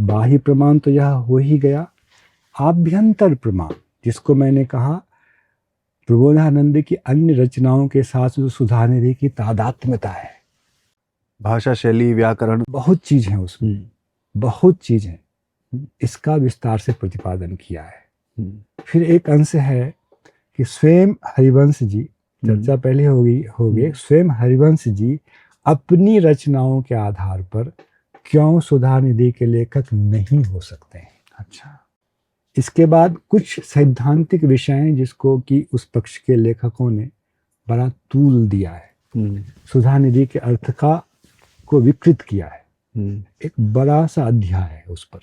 बाह्य प्रमाण तो यह हो ही गया, आभ्यंतर प्रमाण जिसको मैंने कहा प्रबोधानंद की अन्य रचनाओं के साथ जो सुधानिधि की तादात्म्यता है, भाषा शैली व्याकरण बहुत चीज है उसमें, बहुत चीज है, इसका विस्तार से प्रतिपादन किया है। फिर एक अंश है कि स्वयं हरिवंश जी, चर्चा पहले हो गई, स्वयं हरिवंश जी अपनी रचनाओं के आधार पर क्यों सुधानिधि के लेखक नहीं हो सकते हैं। अच्छा। इसके बाद कुछ सैद्धांतिक विषय हैं जिसको कि उस पक्ष के लेखकों ने बड़ा तूल दिया है, सुधानिधि के अर्थ को विकृत किया है। एक बड़ा सा अध्याय है उस पर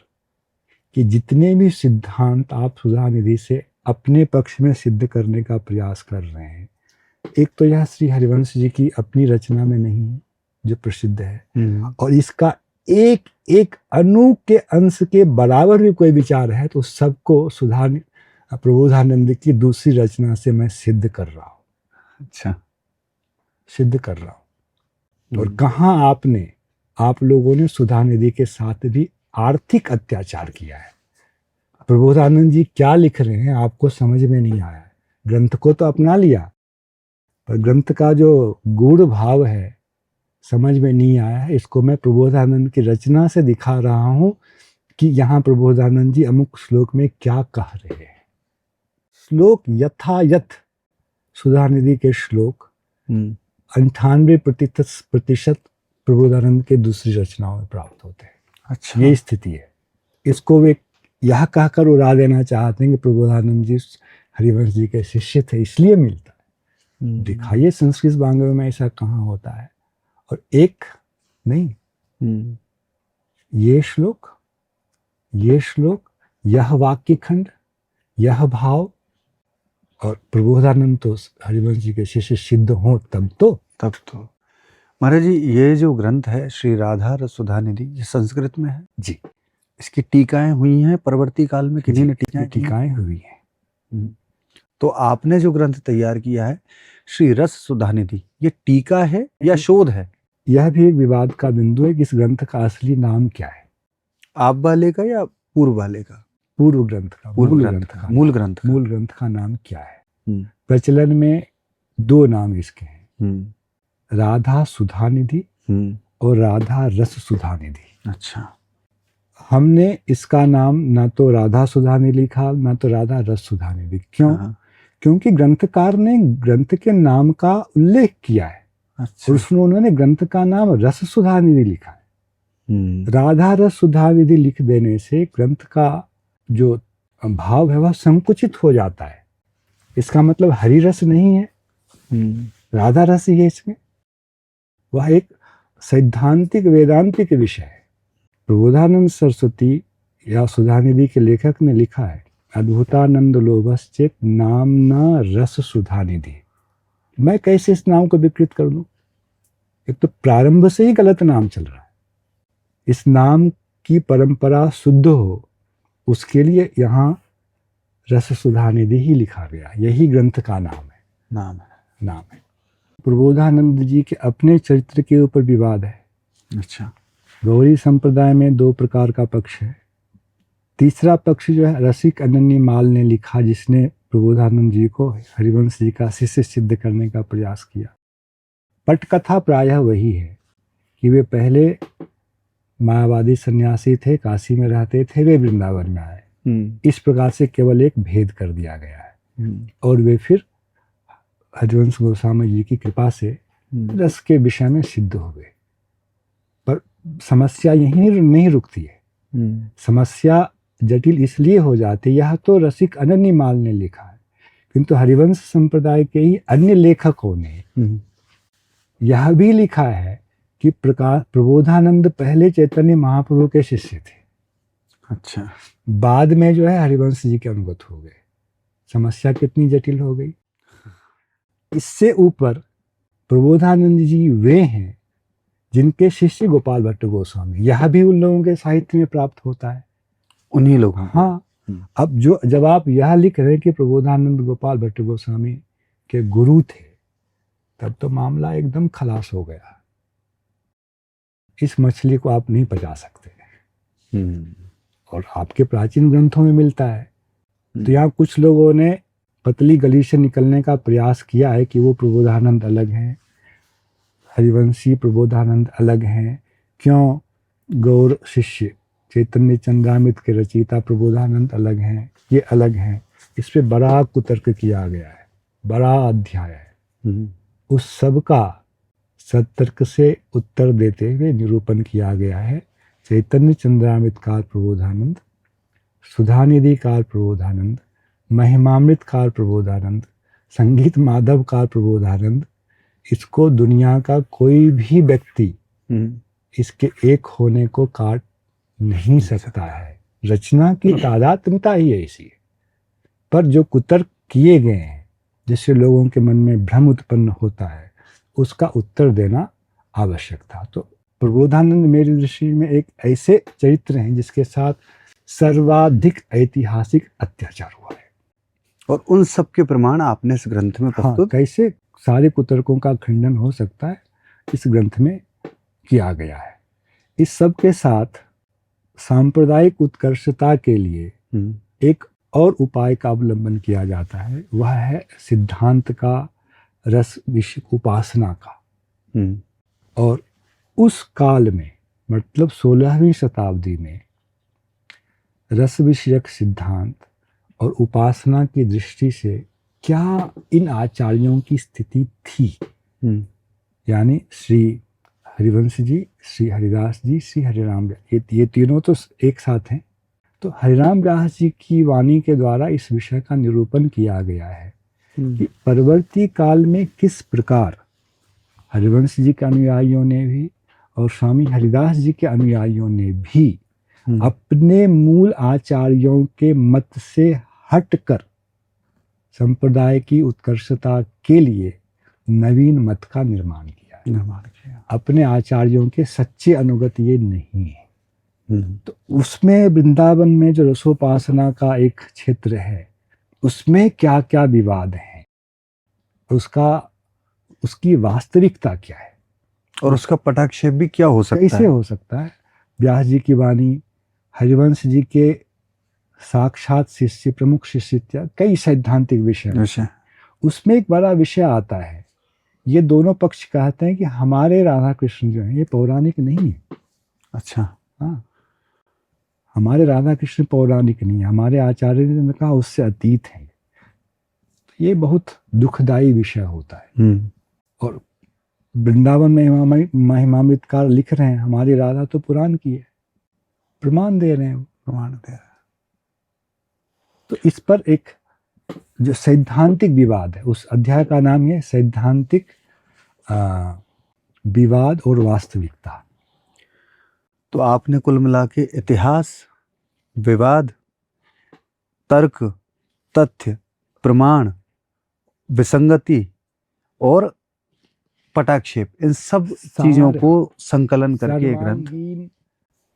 कि जितने भी सिद्धांत आप सुधानिधि से अपने पक्ष में सिद्ध करने का प्रयास कर रहे हैं, एक तो यह श्री हरिवंश जी की अपनी रचना में नहीं है जो प्रसिद्ध है, और इसका एक एक अणु के अंश के बराबर भी कोई विचार है तो सबको प्रबोधानंद की दूसरी रचना से मैं सिद्ध कर रहा हूँ। अच्छा, सिद्ध कर रहा हूँ। और कहाँ आप लोगों ने सुधानिधि के साथ भी आर्थिक अत्याचार किया है। प्रबोधानंद जी क्या लिख रहे हैं आपको समझ में नहीं आया है, ग्रंथ को तो अपना लिया पर ग्रंथ का जो गूढ़ भाव है समझ में नहीं आया है। इसको मैं प्रबोधानंद की रचना से दिखा रहा हूं कि यहाँ प्रबोधानंद जी अमुक श्लोक में क्या कह रहे हैं। श्लोक यथायथ सुधानिधि के श्लोक 98% प्रबोधानंद के दूसरी रचनाओं में प्राप्त होते हैं। अच्छा, ये स्थिति है। इसको वे यह कहकर उड़ा देना चाहते हैं कि प्रबोधानंद जी हरिवंश जी के शिष्य थे इसलिए मिलता है। दिखाइए संस्कृत बांग्ला में ऐसा कहाँ होता है। और एक नहीं, ये श्लोक, यह वाक्य खंड, यह भाव, और प्रबोधानंद तो हरिवंश जी के शिष्य सिद्ध हों तब तो महाराज जी ये जो ग्रंथ है श्री राधा रस सुधानिधि, ये संस्कृत में है जी। इसकी टीकाएं हुई हैं परवर्ती काल में, किन्हीं ने टीकाएं हुई हैं। तो आपने जो ग्रंथ तैयार किया है श्री रस सुधानिधि, ये टीका है या शोध है? यह भी एक विवाद का बिंदु है कि इस ग्रंथ का असली नाम क्या है, आप वाले का या पूर्व वाले का? पूर्व ग्रंथ का, मूल ग्रंथ का नाम क्या है? प्रचलन में दो नाम इसके हैं, राधा सुधानिधि और राधा रस सुधानिधि। अच्छा, हमने इसका नाम ना तो राधा सुधानिधि लिखा ना तो राधा रस सुधानिधि। क्यों? क्योंकि ग्रंथकार ने ग्रंथ के नाम का उल्लेख किया है। अच्छा। और उसमें उन्होंने ग्रंथ का नाम रस सुधानिधि लिखा है। राधा रस सुधानिधि लिख देने से ग्रंथ का जो भाव है वह संकुचित हो जाता है। इसका मतलब हरि रस नहीं है, राधा रस ही है इसमें। वह एक सैद्धांतिक वेदांतिक विषय है। प्रबोधानंद सरस्वती या सुधानिधि के लेखक ने लिखा है अद्भुतानंद लोभश्चेत नामना रस सुधानिधि। मैं कैसे इस नाम को विकृत कर दूं? एक तो प्रारंभ से ही गलत नाम चल रहा है। इस नाम की परंपरा शुद्ध हो उसके लिए यहाँ रस सुधानिधि ही लिखा गया। यही ग्रंथ का नाम है। प्रबोधानंद जी के अपने चरित्र के ऊपर विवाद है। अच्छा। गौरी संप्रदाय में दो प्रकार का पक्ष है। तीसरा पक्ष जो है रसिक अनन्य माल ने लिखा, जिसने प्रबोधानंद जी को हरिवंश जी का शिष्य सिद्ध करने का प्रयास किया। पटकथा प्रायः वही है कि वे पहले मायावादी सन्यासी थे, काशी में रहते थे, वे वृंदावन में आए। इस प्रकार से केवल एक भेद कर दिया गया है और वे फिर हरिवंश गोस्वामी जी की कृपा से रस के विषय में सिद्ध हो गए। पर समस्या यहीं नहीं रुकती है। समस्या जटिल इसलिए हो जाती है, यह तो रसिक अनन्य माल ने लिखा है, किंतु हरिवंश संप्रदाय के ही अन्य लेखकों ने यह भी लिखा है कि प्रबोधानंद पहले चैतन्य महाप्रभु के शिष्य थे। अच्छा। बाद में जो है हरिवंश जी के अनुगत हो गए। समस्या कितनी जटिल हो गई। इससे ऊपर प्रबोधानंद जी वे हैं जिनके शिष्य गोपाल भट्ट गोस्वामी, यह भी उन लोगों के साहित्य में प्राप्त होता है। उन्हीं लोगों को। हाँ, अब जब आप यह लिख रहे हैं कि प्रबोधानंद गोपाल भट्ट गोस्वामी के गुरु थे, तब तो मामला एकदम खलास हो गया। इस मछली को आप नहीं पचा सकते। और आपके प्राचीन ग्रंथों में मिलता है। तो यहाँ कुछ लोगों ने पतली गली से निकलने का प्रयास किया है कि वो प्रबोधानंद अलग हैं, हरिवंशी प्रबोधानंद अलग हैं, क्यों गौर शिष्य चैतन्य चंद्रामृत के रचयिता प्रबोधानंद अलग हैं, ये अलग हैं। इस पे बड़ा कुतर्क किया गया है, बड़ा अध्याय है। उस सब का सतर्क से उत्तर देते हुए निरूपण किया गया है। चैतन्य चंद्रामृत काल प्रबोधानंद, सुधानिधि काल प्रबोधानंद, महिमामृत काल प्रबोधानंद, संगीत माधव काल प्रबोधानंद, इसको दुनिया का कोई भी व्यक्ति इसके एक होने को काट नहीं सकता है। रचना की तादात्म्यता ही ऐसी है। पर जो कुतर्क किए गए हैं, जिससे लोगों के मन में भ्रम उत्पन्न होता है, उसका उत्तर देना आवश्यक था। तो प्रबोधानंद मेरी दृष्टि में एक ऐसे चरित्र हैं जिसके साथ सर्वाधिक ऐतिहासिक अत्याचार हुआ है। और उन सब के प्रमाण आपने इस ग्रंथ में प्रस्तुत। कैसे सारे कुतर्कों का खंडन हो सकता है, इस ग्रंथ में किया गया है। इस सब के साथ सांप्रदायिक उत्कर्षता के लिए एक और उपाय का अवलंबन किया जाता है, वह है सिद्धांत का, रस विषय उपासना का। और उस काल में, मतलब 16वीं शताब्दी में, रस विषयक सिद्धांत और उपासना की दृष्टि से क्या इन आचार्यों की स्थिति थी। यानी श्री हरिवंश जी, श्री हरिदास जी, श्री हरिराम, ये तीनों तो एक साथ हैं। तो हरिराम व्यास जी की वाणी के द्वारा इस विषय का निरूपण किया गया है कि परवर्ती काल में किस प्रकार हरिवंश जी के अनुयायियों ने भी और स्वामी हरिदास जी के अनुयायियों ने भी अपने मूल आचार्यों के मत से हटकर संप्रदाय की उत्कर्षता के लिए नवीन मत का निर्माण किया। अपने आचार्यों के सच्चे अनुगत ये नहीं है। तो उसमें वृंदावन में जो रसोपासना का एक क्षेत्र है, उसमें क्या क्या विवाद हैं, उसकी वास्तविकता क्या है, और उसका पटाक्षेप भी क्या हो सकता है, कैसे हो सकता है। व्यास जी की वाणी, हरिवंश जी के साक्षात शिष्य, प्रमुख शिष्य, कई सैद्धांतिक विषय, उसमें एक बड़ा विषय आता है। ये दोनों पक्ष कहते हैं कि हमारे राधा कृष्ण जो है ये पौराणिक नहीं है। अच्छा, हाँ, हमारे राधा कृष्ण पौराणिक नहीं है, हमारे आचार्य ने कहा उससे अतीत है। तो ये बहुत दुखदाई विषय होता है। और वृंदावन में महिमामृतकार लिख रहे हैं हमारी राधा तो पुराण की है, प्रमाण दे रहे हैं, प्रमाण दे रहे हैं। तो इस पर एक जो सैद्धांतिक विवाद है, उस अध्याय का नाम है सैद्धांतिक विवाद और वास्तविकता। तो आपने कुल मिला के इतिहास, विवाद, तर्क, तथ्य, प्रमाण, विसंगति और पटाक्षेप, इन सब चीजों को संकलन करके एक ग्रंथ,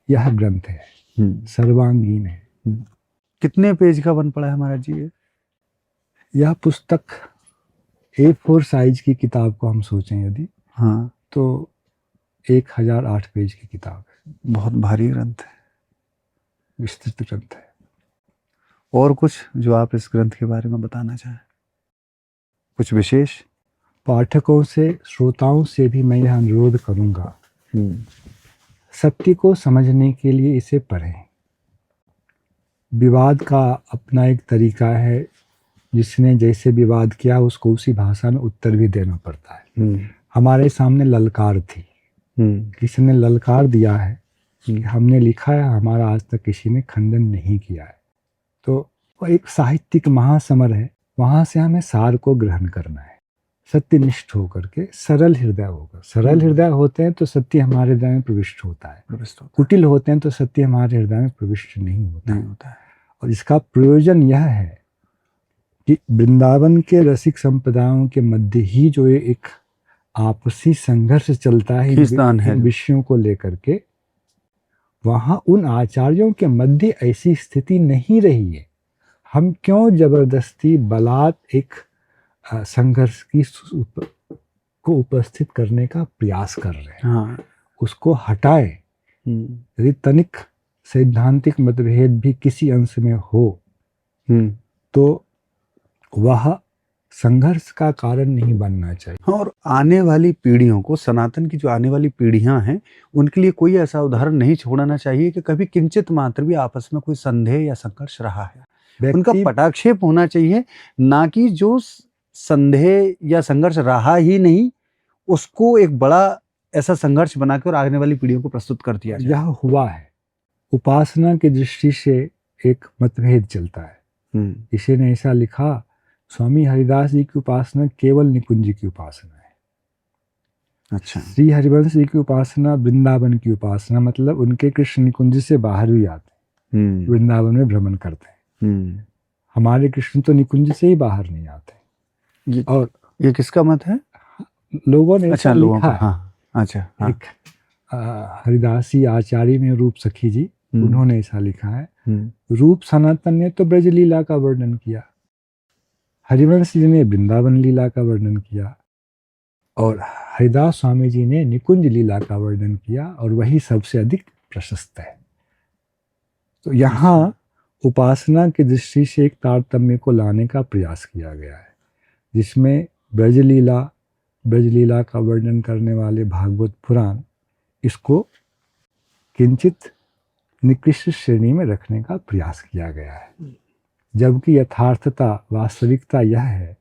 यह ग्रंथ है, सर्वांगीण है। कितने पेज का बन पड़ा है महाराज जी? यह पुस्तक A4 साइज की किताब को हम सोचें यदि, हाँ, तो 1008 पेज की किताब है। बहुत भारी ग्रंथ है, विस्तृत ग्रंथ है। और कुछ जो आप इस ग्रंथ के बारे में बताना चाहें, कुछ विशेष? पाठकों से, श्रोताओं से भी मैं यह अनुरोध करूंगा, सत्य को समझने के लिए इसे पढ़ें। विवाद का अपना एक तरीका है, जिसने जैसे विवाद किया उसको उसी भाषा में उत्तर भी देना पड़ता है। हमारे सामने ललकार थी, किसी ने ललकार दिया है कि हमने लिखा है, हमारा आज तक किसी ने खंडन नहीं किया है। तो वो एक साहित्यिक महासमर है, वहाँ से हमें सार को ग्रहण करना है, सत्यनिष्ठ होकर के, सरल हृदय होकर। सरल हृदय होते हैं तो सत्य हमारे हृदय में प्रविष्ट होता है, कुटिल होते हैं तो सत्य हमारे हृदय में प्रविष्ट नहीं होता है। और इसका प्रयोजन यह है कि वृंदावन के रसिक संप्रदायों के मध्य ही जो एक आपसी संघर्ष चलता है खींचतान है इन जो। विषयों को लेकर के, वहां उन आचार्यों के मध्य ऐसी स्थिति नहीं रही है। हम क्यों जबरदस्ती बलात् एक संघर्ष की को उपस्थित करने का प्रयास कर रहे हैं? हाँ। उसको हटाए। यदि तनिक सैद्धांतिक मतभेद भी किसी अंश में हो तो वह संघर्ष का कारण नहीं बनना चाहिए। और आने वाली पीढ़ियों को, सनातन की जो आने वाली पीढ़ियां हैं, उनके लिए कोई ऐसा उदाहरण नहीं छोड़ना चाहिए कि कभी किंचित मात्र भी आपस में कोई संदेह या संघर्ष रहा है। उनका पटाक्षेप होना चाहिए, ना कि जो संदेह या संघर्ष रहा ही नहीं उसको एक बड़ा ऐसा संघर्ष बनाकर आने वाली पीढ़ियों को प्रस्तुत कर दिया जाए। यह हुआ है। उपासना की दृष्टि से एक मतभेद चलता है। किसी ने ऐसा लिखा, स्वामी हरिदास जी की उपासना केवल निकुंज की उपासना है। अच्छा। श्री हरिवंश जी की उपासना वृंदावन की उपासना, मतलब उनके कृष्ण निकुंज से बाहर भी आते हैं, वृंदावन में भ्रमण करते हैं। हमारे कृष्ण तो निकुंज से ही बाहर नहीं आते। और ये किसका मत है? लोगों ने ऐसा लिखा है। हाँ, अच्छा, हाँ। एक हरिदासी आचार्य में रूप सखी जी, उन्होंने ऐसा लिखा है। रूप सनातन ने तो ब्रज लीला का वर्णन किया, हरिवंश जी ने वृंदावन लीला का वर्णन किया, और हरिदास स्वामी जी ने निकुंज लीला का वर्णन किया, और वही सबसे अधिक प्रशस्त है। तो यहाँ उपासना की दृष्टि से एक तारतम्य को लाने का प्रयास किया गया है, जिसमें ब्रज लीला का वर्णन करने वाले भागवत पुराण इसको किंचित निकृष्ट श्रेणी में रखने का प्रयास किया गया है, जबकि यथार्थता, वास्तविकता यह है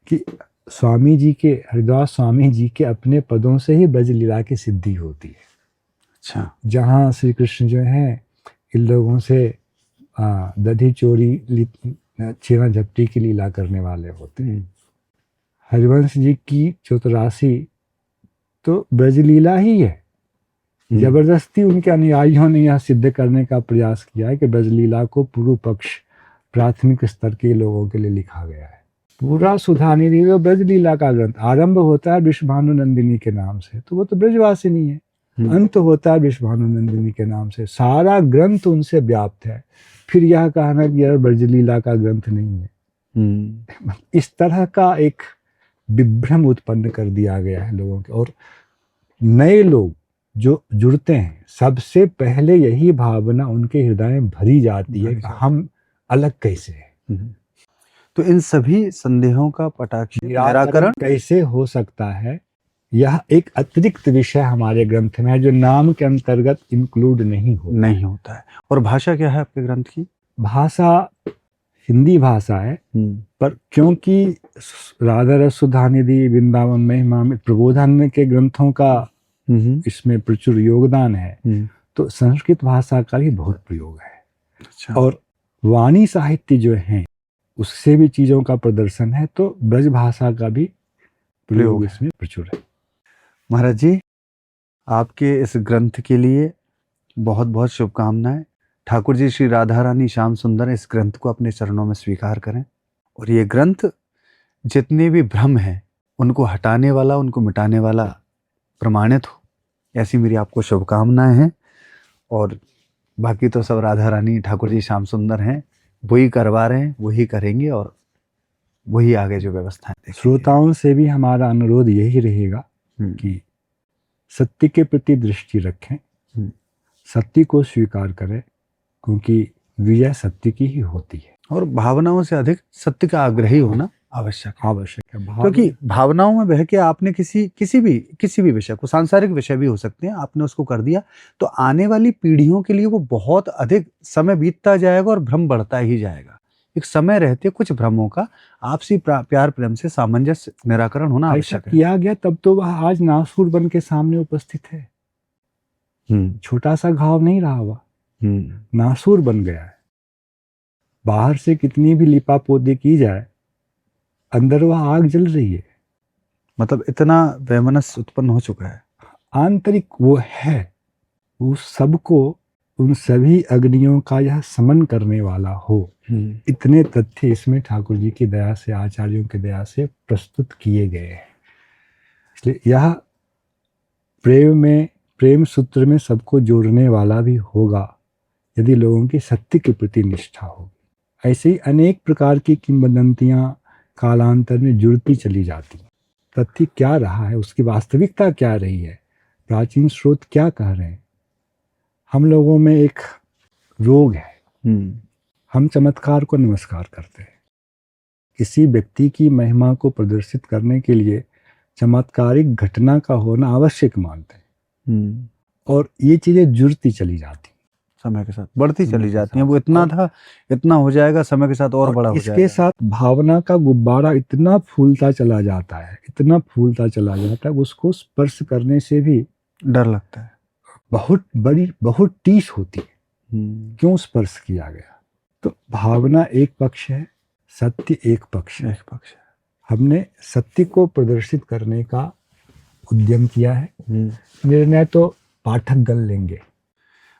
कि स्वामी जी के, हरिदास स्वामी जी के अपने पदों से ही ब्रज लीला की सिद्धि होती है। अच्छा। जहाँ श्री कृष्ण जो हैं इन लोगों से दधी चोरी छीना झपटी की लीला करने वाले होते हैं। हरिवंश जी की चौतरासी तो ब्रज लीला ही है। जबरदस्ती उनके अनुयायियों ने यह सिद्ध करने का प्रयास किया है कि ब्रज लीला को पूर्व पक्ष प्राथमिक स्तर के लोगों के लिए लिखा गया है। पूरा सुधानिधि तो ब्रज लीला का ग्रंथ आरंभ होता है विश्वभानु नंदिनी के नाम से, तो वो तो ब्रजवासिनी है। अंत होता है विश्वभानु नंदिनी के नाम से। सारा ग्रंथ उनसे व्याप्त है। फिर यह कहना कि यह ब्रज लीला का ग्रंथ नहीं है, इस तरह का एक विभ्रम उत्पन्न कर दिया गया है लोगों के। और नए लोग जो जुड़ते हैं, सबसे पहले यही भावना उनके हृदय में भरी जाती है कि हम अलग कैसे हैं। तो इन सभी संदेहों का पटाक्षेप, निराकरण कैसे हो सकता है, यह एक अतिरिक्त विषय हमारे ग्रंथ में है जो नाम के अंतर्गत इंक्लूड नहीं होता है। और भाषा क्या है आपके ग्रंथ की? भाषा हिंदी भाषा है, पर क्योंकि राधा रस सुधानिधि, वृंदावन महिमा, प्रबोधन के ग्रंथों का इसमें प्रचुर योगदान है, तो संस्कृत भाषा का भी बहुत प्रयोग है। अच्छा। और वाणी साहित्य जो है उससे भी चीजों का प्रदर्शन है, तो ब्रज भाषा का भी प्रयोग इसमें प्रचुर है। महाराज जी, आपके इस ग्रंथ के लिए बहुत बहुत शुभकामनाएं। ठाकुर जी श्री राधा रानी श्याम सुंदर इस ग्रंथ को अपने चरणों में स्वीकार करें, और ये ग्रंथ जितने भी भ्रम हैं उनको हटाने वाला, उनको मिटाने वाला प्रमाणित हो, ऐसी मेरी आपको शुभकामनाएं हैं। और बाकी तो सब राधा रानी ठाकुर जी श्याम सुंदर हैं, वही करवा रहे हैं, वही करेंगे, और वही आगे जो व्यवस्थाएं। श्रोताओं से भी हमारा अनुरोध यही रहेगा कि सत्य के प्रति दृष्टि रखें, सत्य को स्वीकार करें, क्योंकि विजय सत्य की ही होती है। और भावनाओं से अधिक सत्य का आग्रही होना आवश्यक है। क्योंकि भावनाओं में बह के आपने किसी भी विषय को, सांसारिक विषय भी हो सकते हैं, आपने उसको कर दिया, तो आने वाली पीढ़ियों के लिए वो बहुत अधिक समय बीतता जाएगा और भ्रम बढ़ता ही जाएगा। एक समय रहते कुछ भ्रमों का आपसी प्यार प्रेम से सामंजस्य निराकरण होना आवश्यक है। किया गया तब तो वह आज नासूर बन के सामने उपस्थित है। छोटा सा घाव नहीं रहा, वह नासूर बन गया है। बाहर से कितनी भी लिपा पोती की जाए, अंदर वह आग जल रही है। मतलब इतना वैमनस्य उत्पन्न हो चुका है। आंतरिक वो है, वो सबको, उन सभी अग्नियों का यह समन करने वाला हो। इतने तथ्य इसमें ठाकुर जी की दया से, आचार्यों की दया से प्रस्तुत किए गए हैं। इसलिए यह प्रेम सूत्र में सबको जोड़ने वाला भी होगा यदि लोगों की सत्य के प्रति निष्ठा होगी। ऐसे ही अनेक प्रकार की किंवदंतियां कालांतर में जुड़ती चली जाती। तथ्य क्या रहा है, उसकी वास्तविकता क्या रही है, प्राचीन स्रोत क्या कह रहे हैं। हम लोगों में एक रोग है, हम चमत्कार को नमस्कार करते हैं। किसी व्यक्ति की महिमा को प्रदर्शित करने के लिए चमत्कारिक घटना का होना आवश्यक मानते हैं और ये चीजें जुड़ती चली जाती, समय के साथ बढ़ती समय चली के जाती हैं। साथ। वो इतना था, इतना हो जाएगा, समय के साथ और बड़ा हो इसके जाएगा। साथ भावना का गुब्बारा इतना फूलता चला जाता है, इतना फूलता चला जाता है, उसको स्पर्श करने से भी डर लगता है। बहुत टीस होती है। क्यों स्पर्श किया गया? तो भावना एक पक्ष है, सत्य एक पक्ष है। एक पक्ष है। हमने सत्य को प्रदर्शित करने का उद्यम किया है। निर्णय तो पाठकगण लेंगे।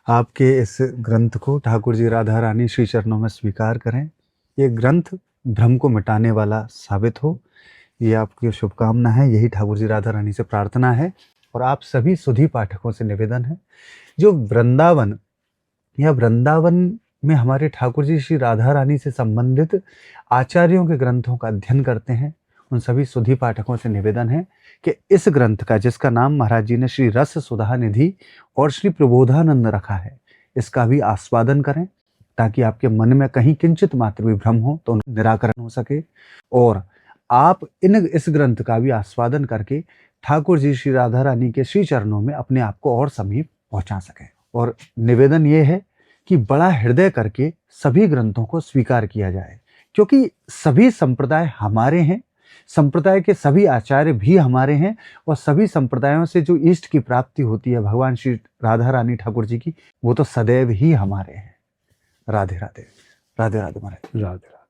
आपके इस ग्रंथ को ठाकुर जी राधा रानी श्री चरणों में स्वीकार करें। ये ग्रंथ भ्रम को मिटाने वाला साबित हो, ये आपकी शुभकामना है, यही ठाकुर जी राधा रानी से प्रार्थना है। और आप सभी सुधी पाठकों से निवेदन है, जो वृंदावन या वृंदावन में हमारे ठाकुर जी श्री राधा रानी से संबंधित आचार्यों के ग्रंथों का अध्ययन करते हैं, उन सभी सुधी पाठकों से निवेदन है कि इस ग्रंथ का, जिसका नाम महाराज जी ने श्री रस सुधा निधि और श्री प्रबोधानंद रखा है, इसका भी आस्वादन करें, ताकि आपके मन में कहीं किंचित मात्र भी भ्रम हो तो निराकरण हो सके, और आप इस ग्रंथ का भी आस्वादन करके ठाकुर जी श्री राधा रानी के श्री चरणों में अपने आप को और समीप पहुंचा सकें। और निवेदन ये है कि बड़ा हृदय करके सभी ग्रंथों को स्वीकार किया जाए, क्योंकि सभी संप्रदाय हमारे हैं, संप्रदाय के सभी आचार्य भी हमारे हैं, और सभी संप्रदायों से जो इष्ट की प्राप्ति होती है भगवान श्री राधा रानी ठाकुर जी की, वो तो सदैव ही हमारे हैं। राधे राधे। राधे राधे महाराज। राधे राधे।